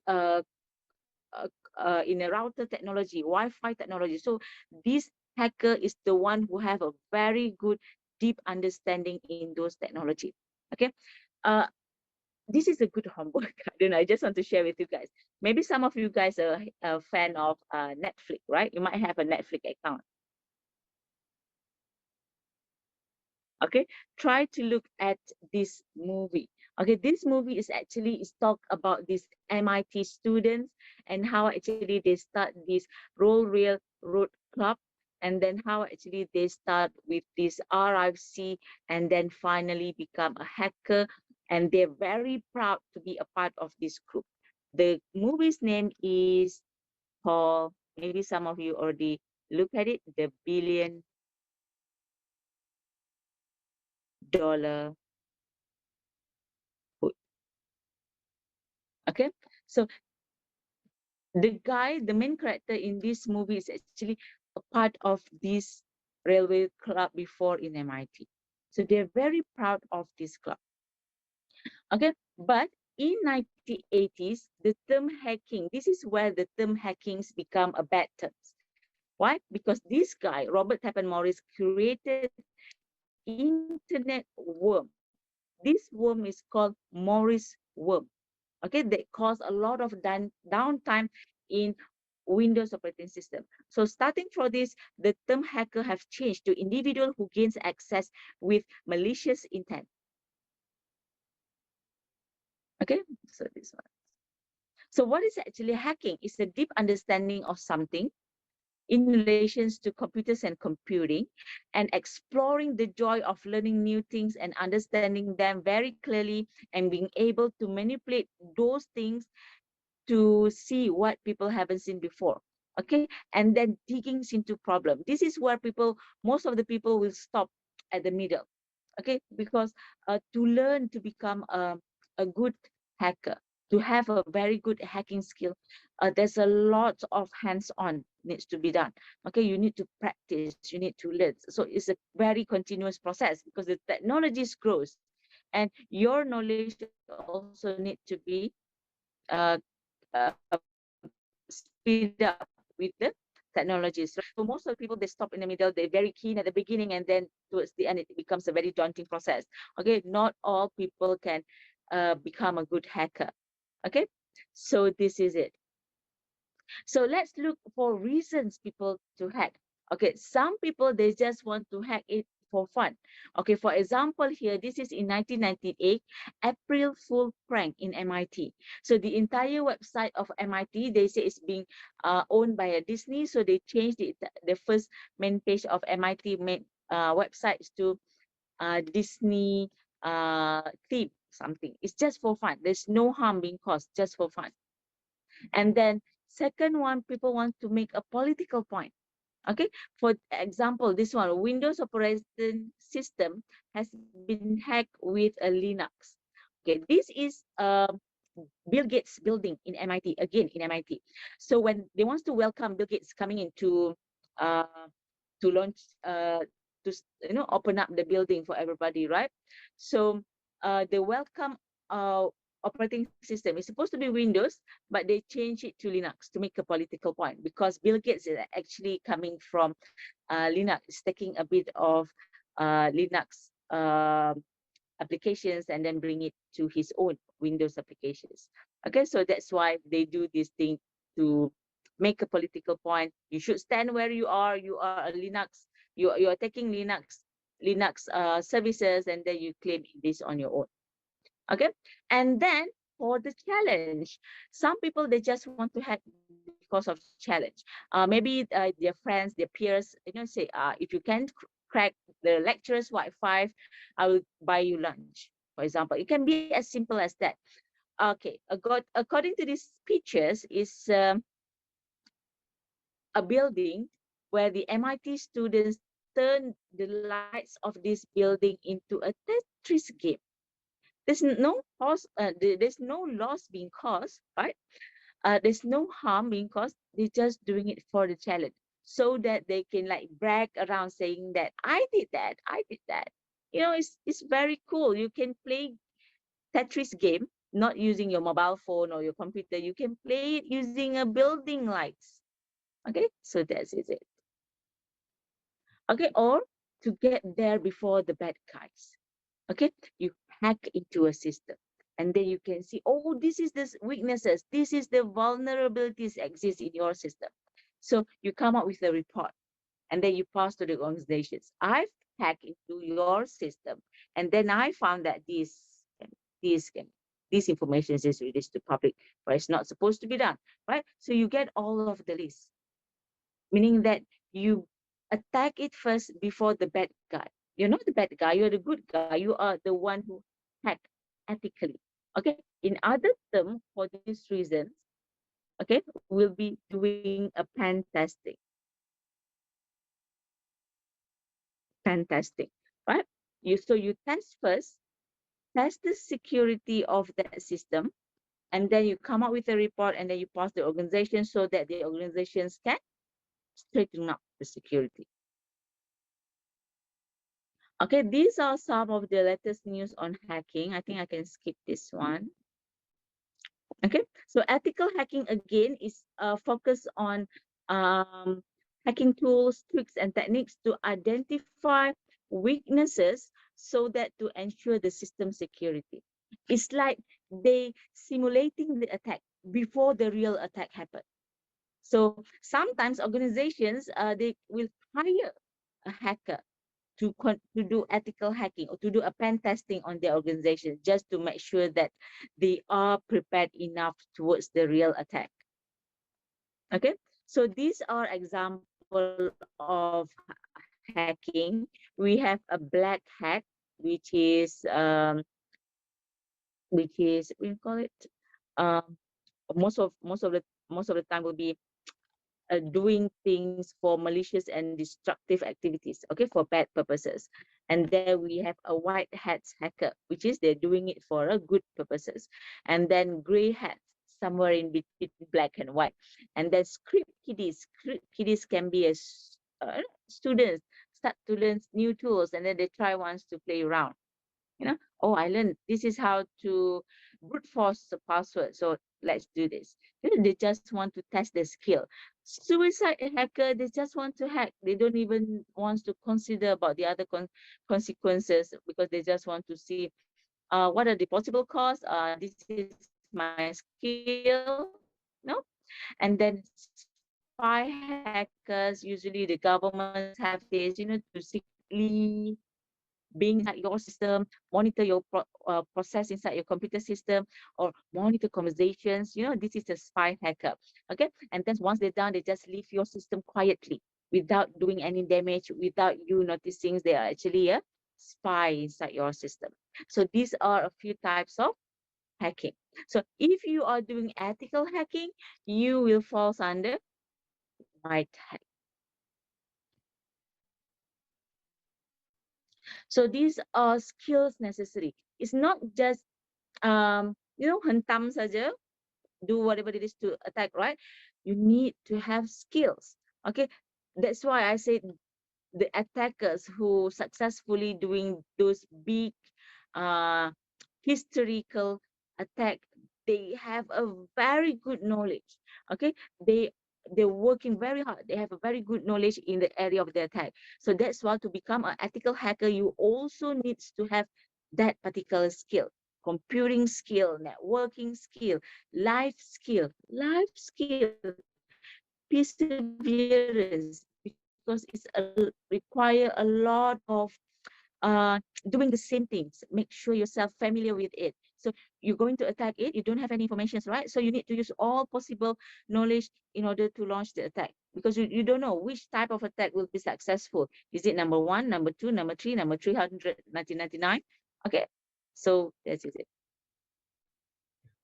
in a router technology, Wi-Fi technology. So this hacker is the one who have a very good, deep understanding in those technology. Okay, uh, this is a good homework. I don't know. I just want to share with you guys. Maybe some of you guys are a fan of Netflix, right? You might have a Netflix account. Okay, try to look at this movie. Okay, this movie is actually is talk about these MIT students and how actually they start this railroad club, and then how actually they start with this RFC and then finally become a hacker, and they're very proud to be a part of this group. The movie's name is called, maybe some of you already look at it, The $1 Billion Hood. Okay, so the guy, the main character in this movie is actually a part of this railway club before in MIT. So they're very proud of this club. Okay, but in 1980s, the term hacking, this is where the term hackings become a bad term. Why? Because this guy, Robert Tappan Morris, created internet worm. This worm is called Morris worm. Okay, they cause a lot of downtime in Windows operating system. So starting from this, the term hacker have changed to individual who gains access with malicious intent. Okay, so this one. So what is actually hacking? It's a deep understanding of something in relations to computers and computing, and exploring the joy of learning new things and understanding them very clearly, and being able to manipulate those things to see what people haven't seen before. Okay, and then digging into problem. This is where most of the people will stop at the middle. Okay, because to learn to become a good hacker, to have a very good hacking skill, there's a lot of hands-on needs to be done. Okay, you need to practice, you need to learn. So it's a very continuous process because the technologies grows, and your knowledge also need to be uh, speed up with the technologies, right? So most of the people, they stop in the middle, they're very keen at the beginning, and then towards the end it becomes a very daunting process. Okay, not all people can become a good hacker. Okay, so this is it. So let's look for reasons people to hack. Okay, some people, they just want to hack it for fun. Okay, for example, here, this is in 1998, April Fool prank in MIT. So the entire website of MIT, they say it's being owned by a Disney. So they changed it, the first main page of MIT websites to Disney theme something. It's just for fun. There's no harm being caused, just for fun. And then second one, people want to make a political point. Okay, for example, this one, Windows operating system has been hacked with a Linux. Okay, this is Bill Gates building in MIT, again in MIT. So when they want to welcome Bill Gates coming in uh, to launch, to open up the building for everybody, right? So the welcome operating system is supposed to be Windows, but they change it to Linux to make a political point, because Bill Gates is actually coming from Linux, taking a bit of Linux applications and then bring it to his own Windows applications. Okay, so that's why they do this thing to make a political point. You should stand where you are. You are a Linux. You are taking Linux services, and then you claim this on your own. Okay, and then for the challenge, some people, they just want to hack because of challenge. Maybe their friends, their peers, say, if you can't crack the lecturer's Wi-Fi, I will buy you lunch, for example. It can be as simple as that. Okay, according to these pictures, is a building where the MIT students turn the lights of this building into a Tetris game. There's no loss being caused, right? There's no harm being caused. They're just doing it for the challenge, so that they can like brag around saying that I did that, I did that. It's very cool. You can play Tetris game not using your mobile phone or your computer. You can play it using a building lights. Okay, so that's it. Okay, or to get there before the bad guys. Okay, you hack into a system, and then you can see, oh, this is the weaknesses, this is the vulnerabilities exist in your system. So you come up with a report, and then you pass to the organizations. I've hacked into your system, and then I found that this this information is released to public, but it's not supposed to be done, right? So you get all of the list, meaning that you attack it first before the bad guy. You're not the bad guy, you're the good guy. You are the one who hack ethically. Okay. In other terms, for these reasons, okay, we'll be doing a pen testing. Pen testing, right? You test first, test the security of that system, and then you come up with a report, and then you pass the organization so that the organizations can straighten up the security. Okay, these are some of the latest news on hacking. I think I can skip this one. Okay, so ethical hacking again is focused on hacking tools, tricks, and techniques to identify weaknesses so that to ensure the system security. It's like they simulating the attack before the real attack happened. So sometimes organizations they will hire a hacker to do ethical hacking or to do a pen testing on their organization just to make sure that they are prepared enough towards the real attack. Okay, so these are example of hacking. We have a black hat, which is we call it um, most of the time will be doing things for malicious and destructive activities, okay, for bad purposes. And then we have a white hat hacker, which is they're doing it for a good purposes. And then gray hats, somewhere in between black and white. And then script kiddies. Script kiddies can be as students start to learn new tools, and then they try once to play around. Oh, I learned this is how to brute force the password, so let's do this. They just want to test their skill. Suicide hacker, they just want to hack. They don't even want to consider about the other consequences, because they just want to see what are the possible costs. This is my skill, no? And then spy hackers, usually the governments have this, to secretly being inside your system, monitor your process inside your computer system, or monitor conversations. This is a spy hacker. Okay, and then once they're done, they just leave your system quietly without doing any damage, without you noticing they are actually a spy inside your system. So these are a few types of hacking. So if you are doing ethical hacking, you will fall under white hat. So these are skills necessary. It's not just hentam saja, do whatever it is to attack, right? You need to have skills. Okay, that's why I said the attackers who successfully doing those big uh, historical attack, they have a very good knowledge. Okay, they they're working very hard. They have a very good knowledge in the area of the attack. So that's why to become an ethical hacker, you also needs to have that particular skill: computing skill, networking skill, life skill, perseverance, because it's require a lot of doing the same things. Make sure yourself familiar with it. So you're going to attack it, you don't have any information, right? So you need to use all possible knowledge in order to launch the attack, because you don't know which type of attack will be successful. Is it number one, number two, number three, number 300, 1999? Okay, so that's it.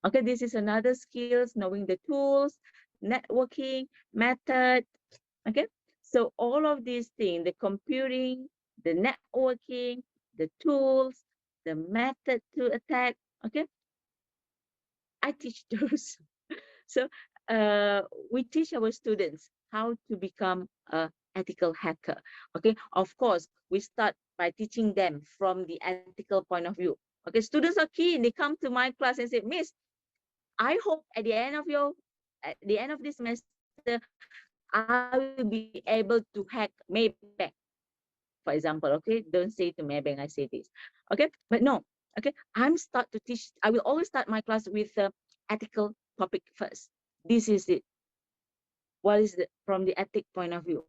Okay, this is another skills: knowing the tools, networking method. Okay, so all of these things, the computing, the networking, the tools, the method to attack. Okay, I teach those. So we teach our students how to become a ethical hacker. Okay, of course, we start by teaching them from the ethical point of view. Okay, students are keen. They come to my class and say, Miss, I hope at the end of this semester, I will be able to hack Maybank, for example. Okay, don't say to Maybank I say this. Okay, but no. Okay, I will always start my class with the ethical topic first. This is it. What is the from the ethic point of view?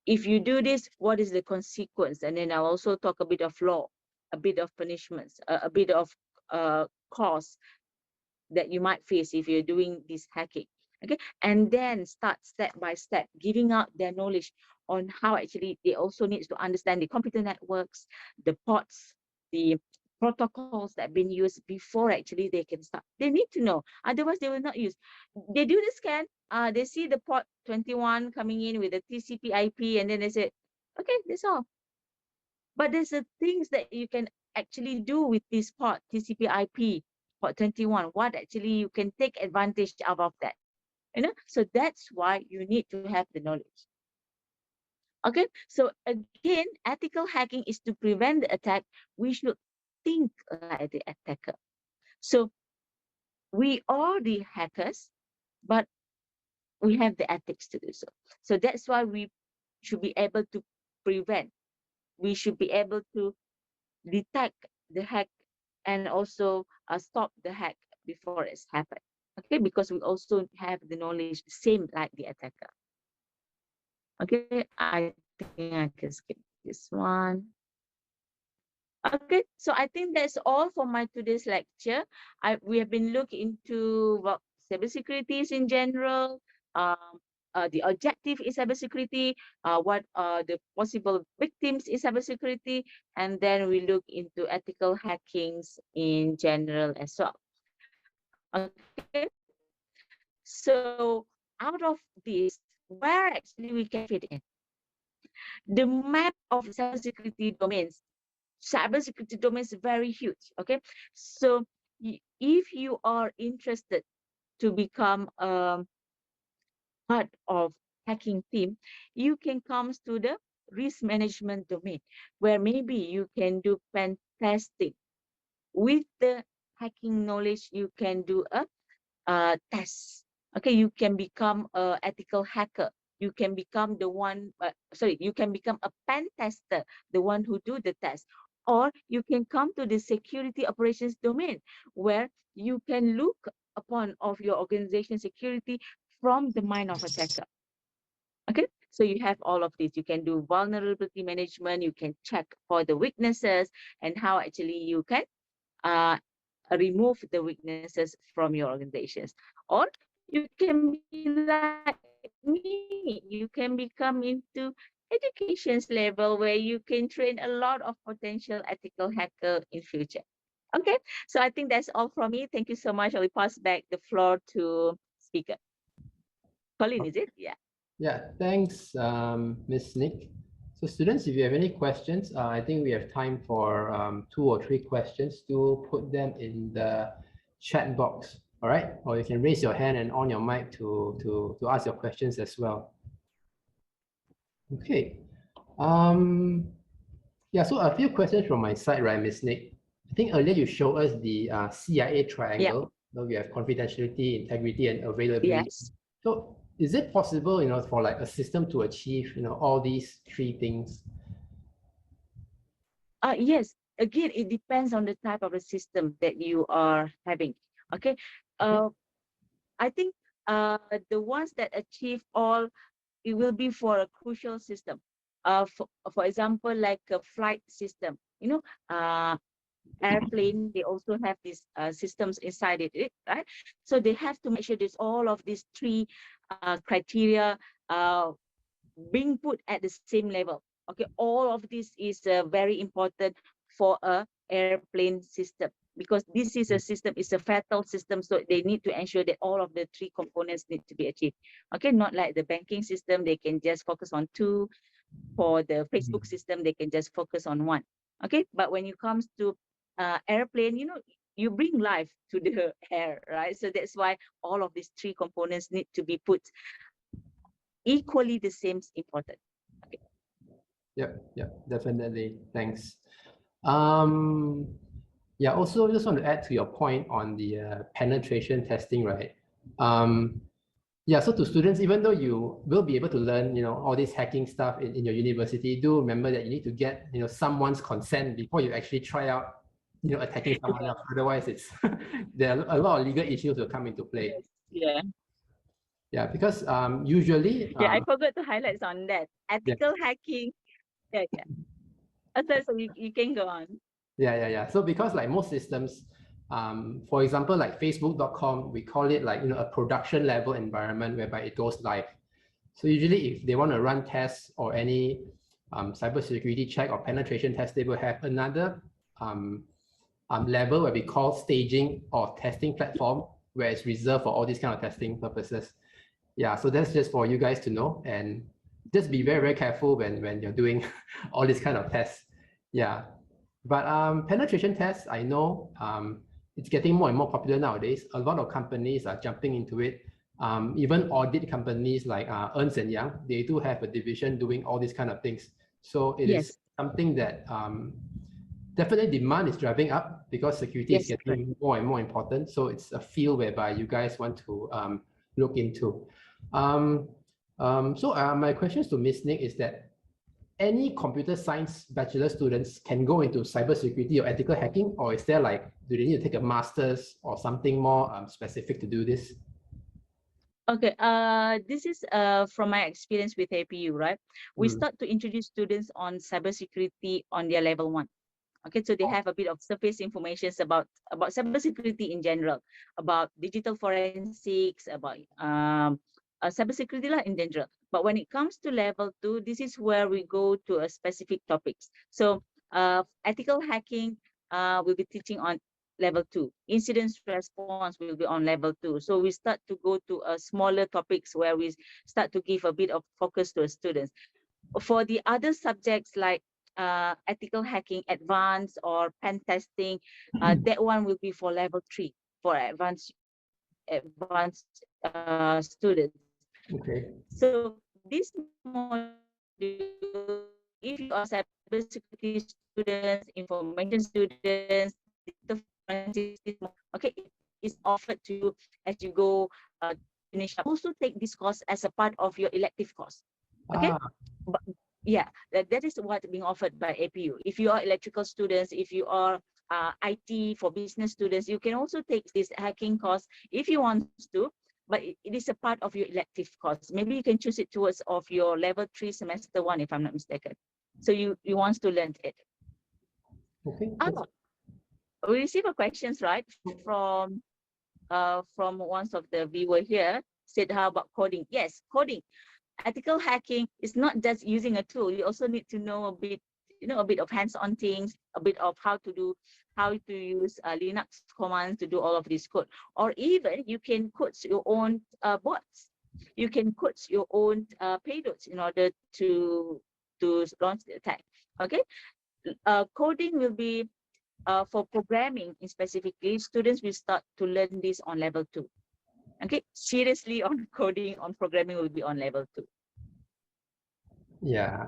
If you do this, what is the consequence? And then I'll also talk a bit of law, a bit of punishments, a bit of cost that you might face if you're doing this hacking. Okay, and then start step by step giving out their knowledge on how actually they also need to understand the computer networks, the ports, the protocols that have been used before actually they can start. They need to know, otherwise they will not use. They do the scan, they see the port 21 coming in with the TCP IP, and then they say, okay, that's all. But there's the things that you can actually do with this port TCP IP port 21. What actually you can take advantage out of that. So that's why you need to have the knowledge. Okay, so again, ethical hacking is to prevent the attack. We should think like the attacker. So we are the hackers, but we have the ethics to do so. So that's why we should be able to prevent. We should be able to detect the hack and also stop the hack before it's happened. Okay, because we also have the knowledge same like the attacker. Okay, I think I can skip this one. Okay, so I think that's all for my today's lecture. We have been looking into cybersecurity in general, the objective is cybersecurity, what are the possible victims in cybersecurity, and then we look into ethical hackings in general as well. Okay, so out of this, where actually we can fit in? The map of cybersecurity domains is very huge. Okay, so if you are interested to become part of hacking team, you can come to the risk management domain, where maybe you can do pen testing. With the hacking knowledge, you can do a test. Okay, you can become a ethical hacker. You can become the one, you can become a pen tester, the one who do the test. Or you can come to the security operations domain, where you can look upon of your organization security from the mind of attacker. Okay, so you have all of this. You can do vulnerability management. You can check for the weaknesses and how actually you can uh, remove the weaknesses from your organizations. Or you can be like me. You can become into education's level where you can train a lot of potential ethical hacker in future. Okay, so I think that's all from me. Thank you so much. I will pass back the floor to speaker. Colin, is it? Yeah. Yeah, thanks, Ms. Nick. So students, if you have any questions, I think we have time for 2 or 3 questions. Do put them in the chat box, all right? Or you can raise your hand and on your mic to ask your questions as well. Okay. Yeah, so a few questions from my side, right, Ms. Nick? I think earlier you showed us the CIA triangle. Yeah. So we have confidentiality, integrity, and availability. Yes. So is it possible, for like a system to achieve, all these 3 things? Yes. Again, it depends on the type of the system that you are having. Okay. I think the ones that achieve all, it will be for a crucial system. For example, like a flight system. Airplane, they also have these systems inside it, right? So they have to make sure there's all of these 3 criteria being put at the same level. Okay, all of this is very important for a airplane system, because this is a system, it's a fatal system, so they need to ensure that all of the 3 components need to be achieved. Okay, not like the banking system, they can just focus on 2. For the Facebook system, they can just focus on 1. Okay, but when it comes to airplane, you bring life to the air, right? So that's why all of these 3 components need to be put equally the same important. Okay. Yep, definitely. Thanks. Yeah, also just want to add to your point on the penetration testing, right? Yeah, so to students, even though you will be able to learn, all this hacking stuff in your university, do remember that you need to get, someone's consent before you actually try out, attacking someone else. Otherwise, it's there are a lot of legal issues will come into play. Yes, yeah. Yeah, because usually. Yeah, I forgot to highlight on that. Ethical hacking. Yeah. So you can go on. Yeah. So because like most systems, for example, like Facebook.com, we call it like, a production level environment whereby it goes live. So usually if they want to run tests or any cybersecurity check or penetration test, they will have another level where we call staging or testing platform, where it's reserved for all these kind of testing purposes. Yeah, so that's just for you guys to know, and just be very, very careful when you're doing all these kind of tests. Yeah. But penetration tests, I know it's getting more and more popular nowadays. A lot of companies are jumping into it. Even audit companies like Ernst & Young, they do have a division doing all these kind of things. So it is something that definitely demand is driving up because security is getting more and more important. So it's a field whereby you guys want to look into. So my questions to Ms. Nick is that, any computer science bachelor students can go into cybersecurity or ethical hacking, or is there like, do they need to take a master's or something more specific to do this? Okay, this is from my experience with APU, right? We start to introduce students on cybersecurity on their level 1. Okay, so they have a bit of surface information about cybersecurity in general, about digital forensics, about cybersecurity in general. But when it comes to level 2, this is where we go to a specific topics. So ethical hacking, we'll be teaching on level 2. Incident response will be on level 2. So we start to go to a smaller topics where we start to give a bit of focus to the students. For the other subjects like ethical hacking advanced or pen testing, that one will be for level 3 for advanced students. Okay. So this module, if you are cybersecurity students, information students, digital forensics, okay, it's offered to you as you go finish up. Also take this course as a part of your elective course. Okay. But yeah, that is what being offered by APU. If you are electrical students, if you are IT for business students, you can also take this hacking course if you want to, but it is a part of your elective course. Maybe you can choose it towards of your level 3 semester 1, if I'm not mistaken. So you want to learn it. Okay. We receive a questions, right, from one of the viewer here, said, how about coding? Yes, coding. Ethical hacking is not just using a tool. You also need to know a bit, a bit of hands-on things, a bit of how to use Linux commands to do all of this code. Or even you can code your own bots. You can code your own payloads in order to launch the attack. Okay, coding will be for programming specifically. Students will start to learn this on level 2. Okay, seriously on coding, on programming will be on level 2. Yeah.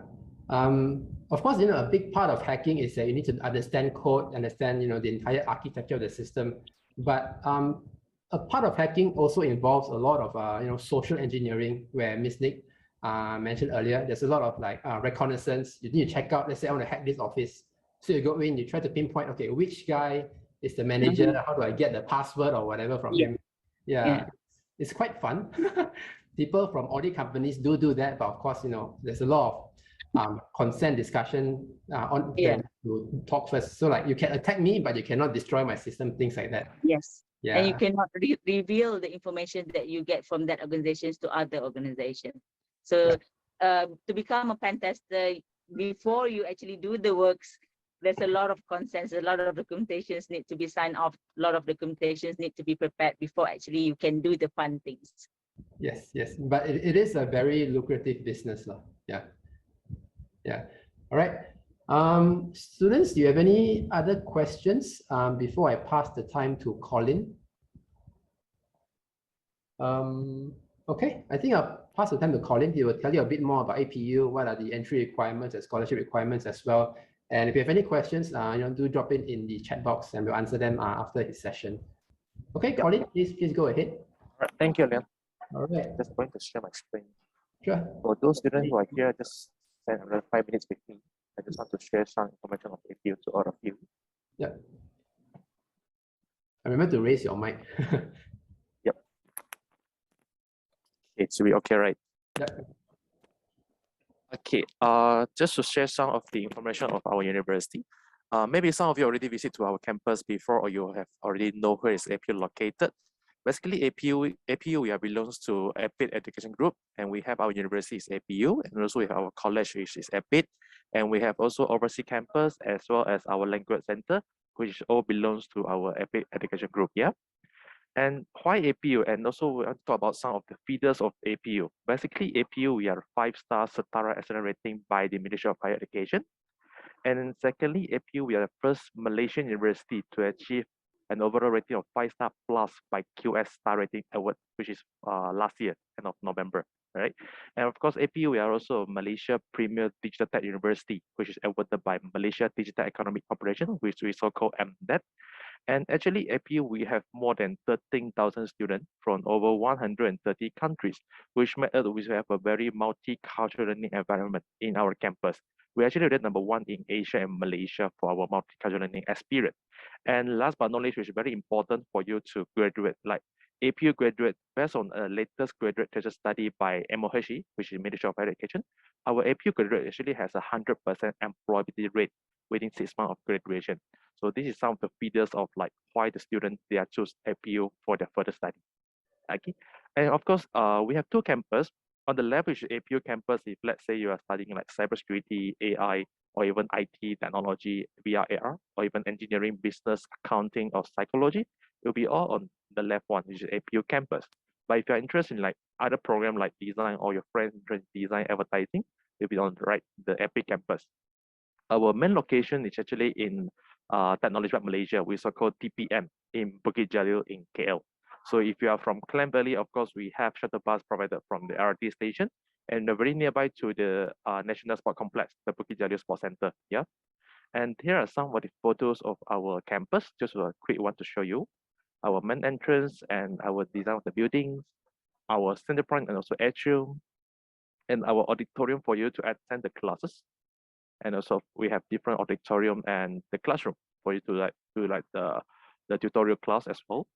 Of course, a big part of hacking is that you need to understand code, understand, the entire architecture of the system. But a part of hacking also involves a lot of, social engineering, where Ms. Nick mentioned earlier. There's a lot of like reconnaissance. You need to check out, let's say I want to hack this office. So you go in, you try to pinpoint, okay, which guy is the manager? How do I get the password or whatever from him? Yeah. It's quite fun. People from audit companies do that, but of course, there's a lot of consent discussion on them to talk first. So like, you can attack me, but you cannot destroy my system, things like that. Yes. Yeah. And you cannot reveal the information that you get from that organizations to other organizations. So to become a pen tester, before you actually do the works, there's a lot of consents, a lot of documentations need to be signed off, a lot of documentations need to be prepared before actually you can do the fun things. Yes, but it is a very lucrative business. Yeah. All right. Students, do you have any other questions before I pass the time to Colin? Okay, I think I'll pass the time to Colin. He will tell you a bit more about APU, what are the entry requirements and scholarship requirements as well. And if you have any questions, do drop it in the chat box and we'll answer them after his session. Okay, Colin, please go ahead. All right, thank you, Leon. All right. Just going to share my screen. Sure. For those students who are here, just spend another 5 minutes with me. I just want to share some information of APU to all of you. Yeah. Remember to raise your mic. Yep. Okay, so we okay, right? Yep. Okay, just to share some of the information of our university. Maybe some of you already visit to our campus before, or you have already know where is APU located. Basically, APU we belongs to EPIT Education Group, and we have our university is APU, and also we have our college which is EPIT, and we have also overseas campus as well as our language center, which all belongs to our EPIT Education Group. Yeah. And why APU? And also we want to talk about some of the feeders of APU. Basically, APU, we are 5-star Setara excellent rating by the Ministry of Higher Education. And then secondly, APU, we are the first Malaysian university to achieve an overall rating of 5-star plus by QS Star Rating Award, which is last year, end of November, right? And of course, APU, we are also Malaysia Premier Digital Tech University, which is awarded by Malaysia Digital Economic Corporation, which we so-called MDET. And actually, APU, we have more than 13,000 students from over 130 countries, which means we have a very multicultural learning environment in our campus. We actually rated #1 in Asia and Malaysia for our multicultural learning experience. And last but not least, which is very important for you to graduate, like APU graduate, based on a latest graduate thesis study by MOHE, which is Ministry of Higher Education, our APU graduate actually has a 100% employability rate within 6 months of graduation. So this is some of the figures of like why the students they are choose APU for their further study. Okay, and of course, we have 2 campuses. On the left, which is APU campus, if let's say you are studying like cybersecurity, AI, or even IT, technology, VR, AR, or even engineering, business, accounting, or psychology, it will be all on the left one, which is APU campus. But if you're interested in like other program like design, or your friends interested in design, advertising, it will be on the right, the Epic campus. Our main location is actually in Technology Park, Malaysia, which is called TPM in Bukit Jalil in KL. So if you are from Klang Valley, of course, we have shuttle bus provided from the RT station, and very nearby to the National Sport Complex, the Bukit Jalil Sports Center. Yeah, and here are some of the photos of our campus. Just a quick one to show you our main entrance and our design of the buildings, our center point and also atrium, and our auditorium for you to attend the classes. And also we have different auditorium and the classroom for you to like do like the tutorial class as well.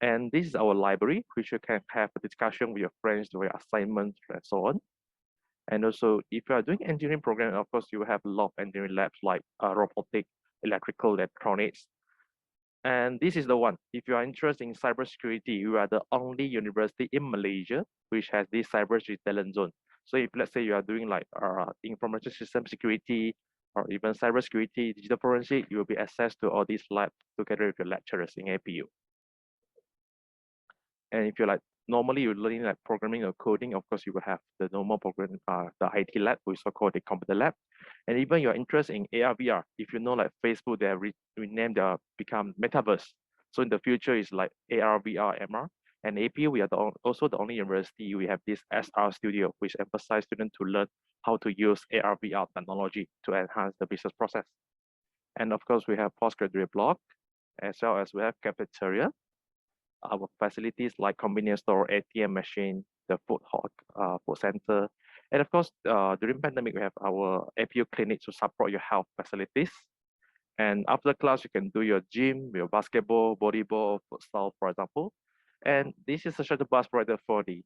And this is our library, which you can have a discussion with your friends, do your assignments, and so on. And also, if you are doing engineering program, of course, you have a lot of engineering labs like robotic, electrical, electronics. And this is the one. If you are interested in cybersecurity, you are the only university in Malaysia which has this cybersecurity talent zone. So if let's say you are doing like information system security or even cybersecurity, digital forensic, you will be access to all these labs together with your lecturers in APU. And if you're like normally you're learning like programming or coding, of course you will have the normal program, the IT lab, which is called the computer lab. And even your interest in AR VR, if you know like Facebook, they have renamed their become metaverse. So in the future it's like AR, VR, MR. And APU, we are also the only university we have this SR studio, which emphasizes students to learn how to use AR, VR technology to enhance the business process. And of course we have postgraduate block, as well as we have cafeteria. Our facilities like convenience store, ATM machine, the food hall, food center, and of course, during pandemic, we have our APU clinic to support your health facilities. And after class, you can do your gym, your basketball, volleyball, futsal, for example. And this is a shuttle bus provided for the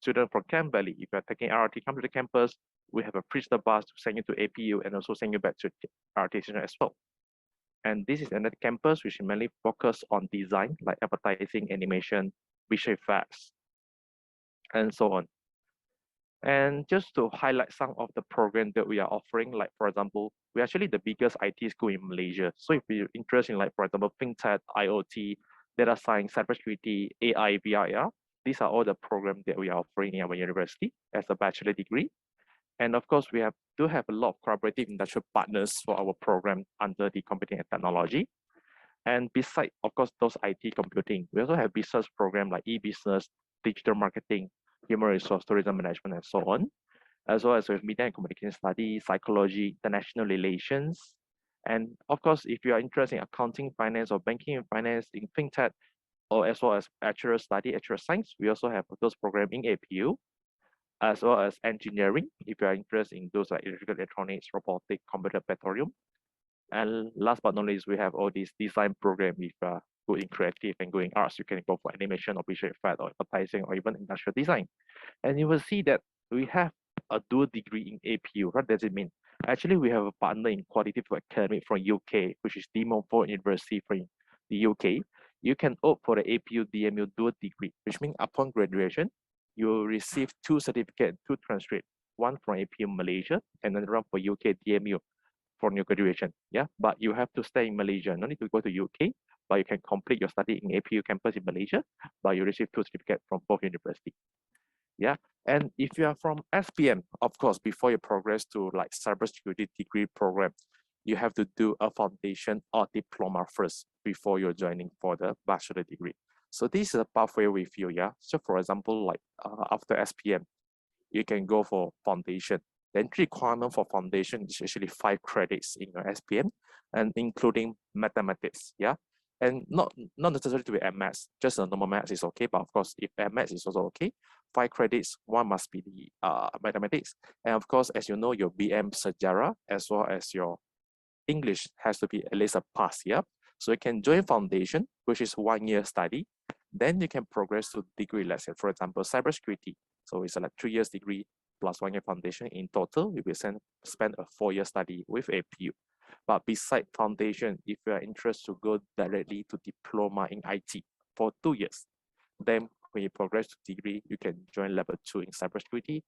student from Klang Valley. If you're taking RT, come to the campus, we have a free shuttle bus to send you to APU and also send you back to RT station as well. And this is another campus which mainly focus on design, like advertising, animation, visual effects, and so on. And just to highlight some of the programs that we are offering, like for example, we're actually the biggest IT school in Malaysia. So if you're interested in like, for example, fintech, IoT, data science, cybersecurity, AI, VR, these are all the programs that we are offering in our university as a bachelor degree. And of course, we do have a lot of collaborative industrial partners for our program under the computing and technology. And besides, of course, those IT computing, we also have business program like e-business, digital marketing, human resource, tourism management, and so on, as well as with media and communication studies, psychology, international relations. And of course, if you are interested in accounting, finance, or banking and finance in fintech, or as well as actuarial study, actuarial science, we also have those programs in APU, as well as engineering, if you are interested in those like electrical, electronics, robotic, computer, petroleum. And last but not least, we have all these design programs with good in creative and good in arts. You can go for animation or visual effect or advertising or even industrial design. And you will see that we have a dual degree in APU. What does it mean? Actually, we have a partner in Qualitative Academy from UK, which is De Montfort University from the UK. You can opt for the APU DMU dual degree, which means upon graduation, you will receive 2 certificates, 2 transcripts, one from APU Malaysia and another one for UK DMU for your graduation. Yeah, but you have to stay in Malaysia. No need to go to UK, but you can complete your study in APU campus in Malaysia, but you receive 2 certificates from both universities. Yeah, and if you are from SPM, of course, before you progress to like cybersecurity degree program, you have to do a foundation or diploma first before you're joining for the bachelor degree. So this is a pathway with you, yeah. So for example, like after SPM, you can go for foundation. The entry requirement for foundation is actually 5 credits in your SPM, and including mathematics, yeah. And not necessarily to be MS, just a normal maths is okay, but of course, if MS is also okay, 5 credits, one must be the mathematics. And of course, as you know, your BM Sejarah as well as your English has to be at least a pass, yeah? So you can join foundation, which is 1 year study. Then you can progress to degree, let's say, for example, cybersecurity. So it's like 3 years degree plus 1 year foundation. In total, you will spend a 4-year study with APU. But beside foundation, if you are interested to go directly to diploma in IT for 2 years, then when you progress to degree, you can join level 2 in cybersecurity,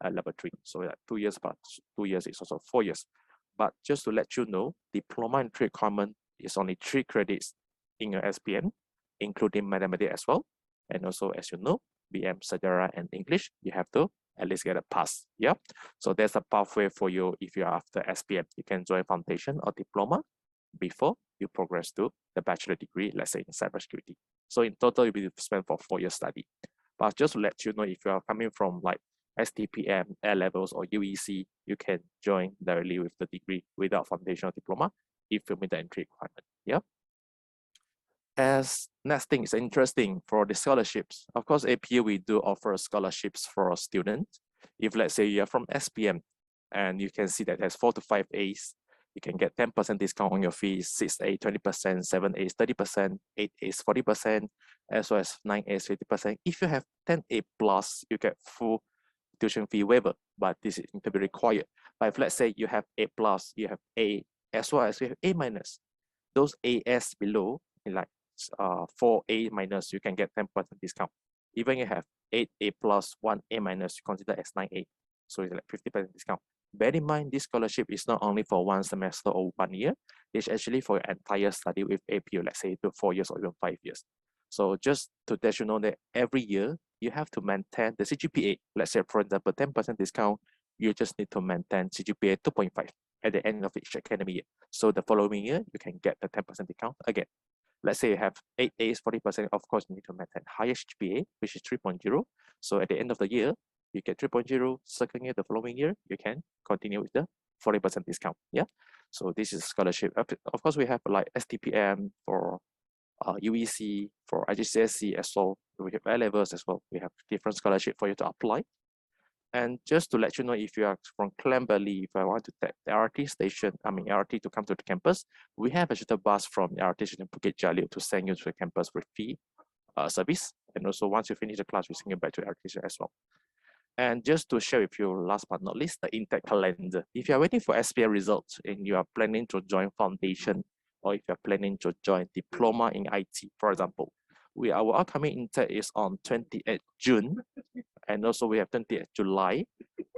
level 3. So that 2 years plus 2 years is also 4 years. But just to let you know, diploma in trade requirement is only 3 credits in your SPM, including mathematics as well. And also, as you know, BM, Sejarah, and English, you have to at least get a pass. Yeah. So there's a pathway for you if you're after SPM. You can join foundation or diploma before you progress to the bachelor degree, let's say in cybersecurity. So in total, you'll be spent for 4 years study. But just to let you know, if you are coming from like STPM, A levels, or UEC, you can join directly with the degree without foundation or diploma if you meet the entry requirement. Yeah. As next thing is interesting for the scholarships. Of course, APU, we do offer scholarships for students. If let's say you're from SPM and you can see that has 4 to 5 A's, you can get 10% discount on your fees, 6A 20%, 7A's 30%, 8A's 40%, as well as 9A's 50%. If you have 10A plus, you get full tuition fee waiver, but this is to be required. But if let's say you have A plus, you have A, as well as you have A minus, those AS below, like 4A minus, you can get 10% discount. Even you have 8A plus, 1A minus, you consider as 9A. So it's like 50% discount. Bear in mind, this scholarship is not only for 1 semester or 1 year, it's actually for your entire study with APU, let's say to 4 years or even 5 years. So just to let you know that every year, you have to maintain the CGPA. Let's say, for example, 10% discount, you just need to maintain CGPA 2.5 at the end of each academic year. So the following year, you can get the 10% discount again. Let's say you have 8 A's, 40%, of course, you need to maintain higher GPA, which is 3.0. So at the end of the year, you get 3.0, second year, the following year, you can continue with the 40% discount. Yeah. So this is scholarship. Of course, we have like STPM for UEC, for IGCSE as well. We have A levels as well. We have different scholarship for you to apply. And just to let you know, if you are from Clemberley, if I want to take the LRT station, LRT to come to the campus, we have a shuttle bus from the LRT station Bukit Jalil to send you to the campus with free service. And also once you finish the class, we send you back to the LRT station as well. And just to share with you, last but not least, the intake calendar. If you are waiting for SPM results and you are planning to join foundation, or if you're planning to join diploma in IT, for example, our upcoming intake is on 28th June, and also we have 20th July,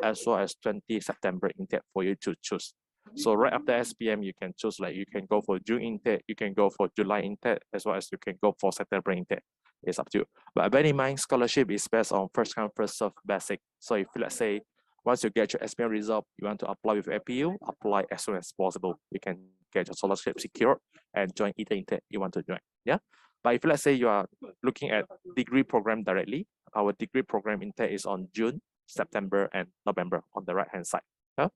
as well as 20th September intake for you to choose. So right after SPM, you can choose, like you can go for June intake, you can go for July intake, as well as you can go for September intake. It's up to you. But bear in mind, scholarship is based on first come, first serve basic. So if let's say, once you get your SPM result, you want to apply with APU, apply as soon as possible. You can get your scholarship secured and join either intake you want to join. Yeah. But if let's say you are looking at degree program directly, our degree program intake is on June, September, and November on the right-hand side. Yeah?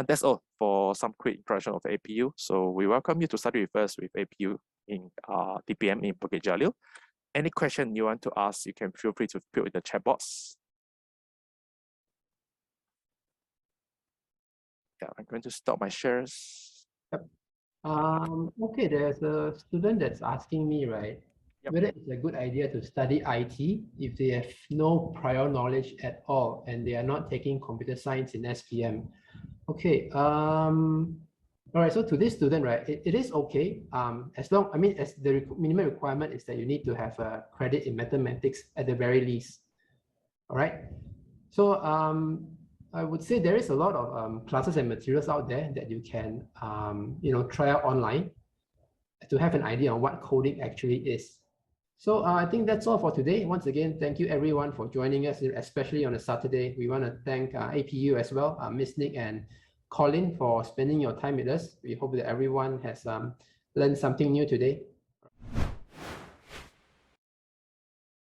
That's all for some quick introduction of APU. So we welcome you to study with us with APU in DPM in Bukit Jalil. Any question you want to ask, you can feel free to put in the chat box. Yeah, I'm going to stop my shares. Yep. Okay, there's a student that's asking me, right, whether it's a good idea to study IT if they have no prior knowledge at all and they are not taking computer science in SPM. Okay, all right, so to this student, right, it is okay, as long, as the minimum requirement is that you need to have a credit in mathematics at the very least. All right, so I would say there is a lot of classes and materials out there that you can try out online to have an idea on what coding actually is. So I think that's all for today. Once again, thank you everyone for joining us, especially on a Saturday. We want to thank APU as well, Miss Nick and Colin, for spending your time with us. We hope that everyone has learned something new today.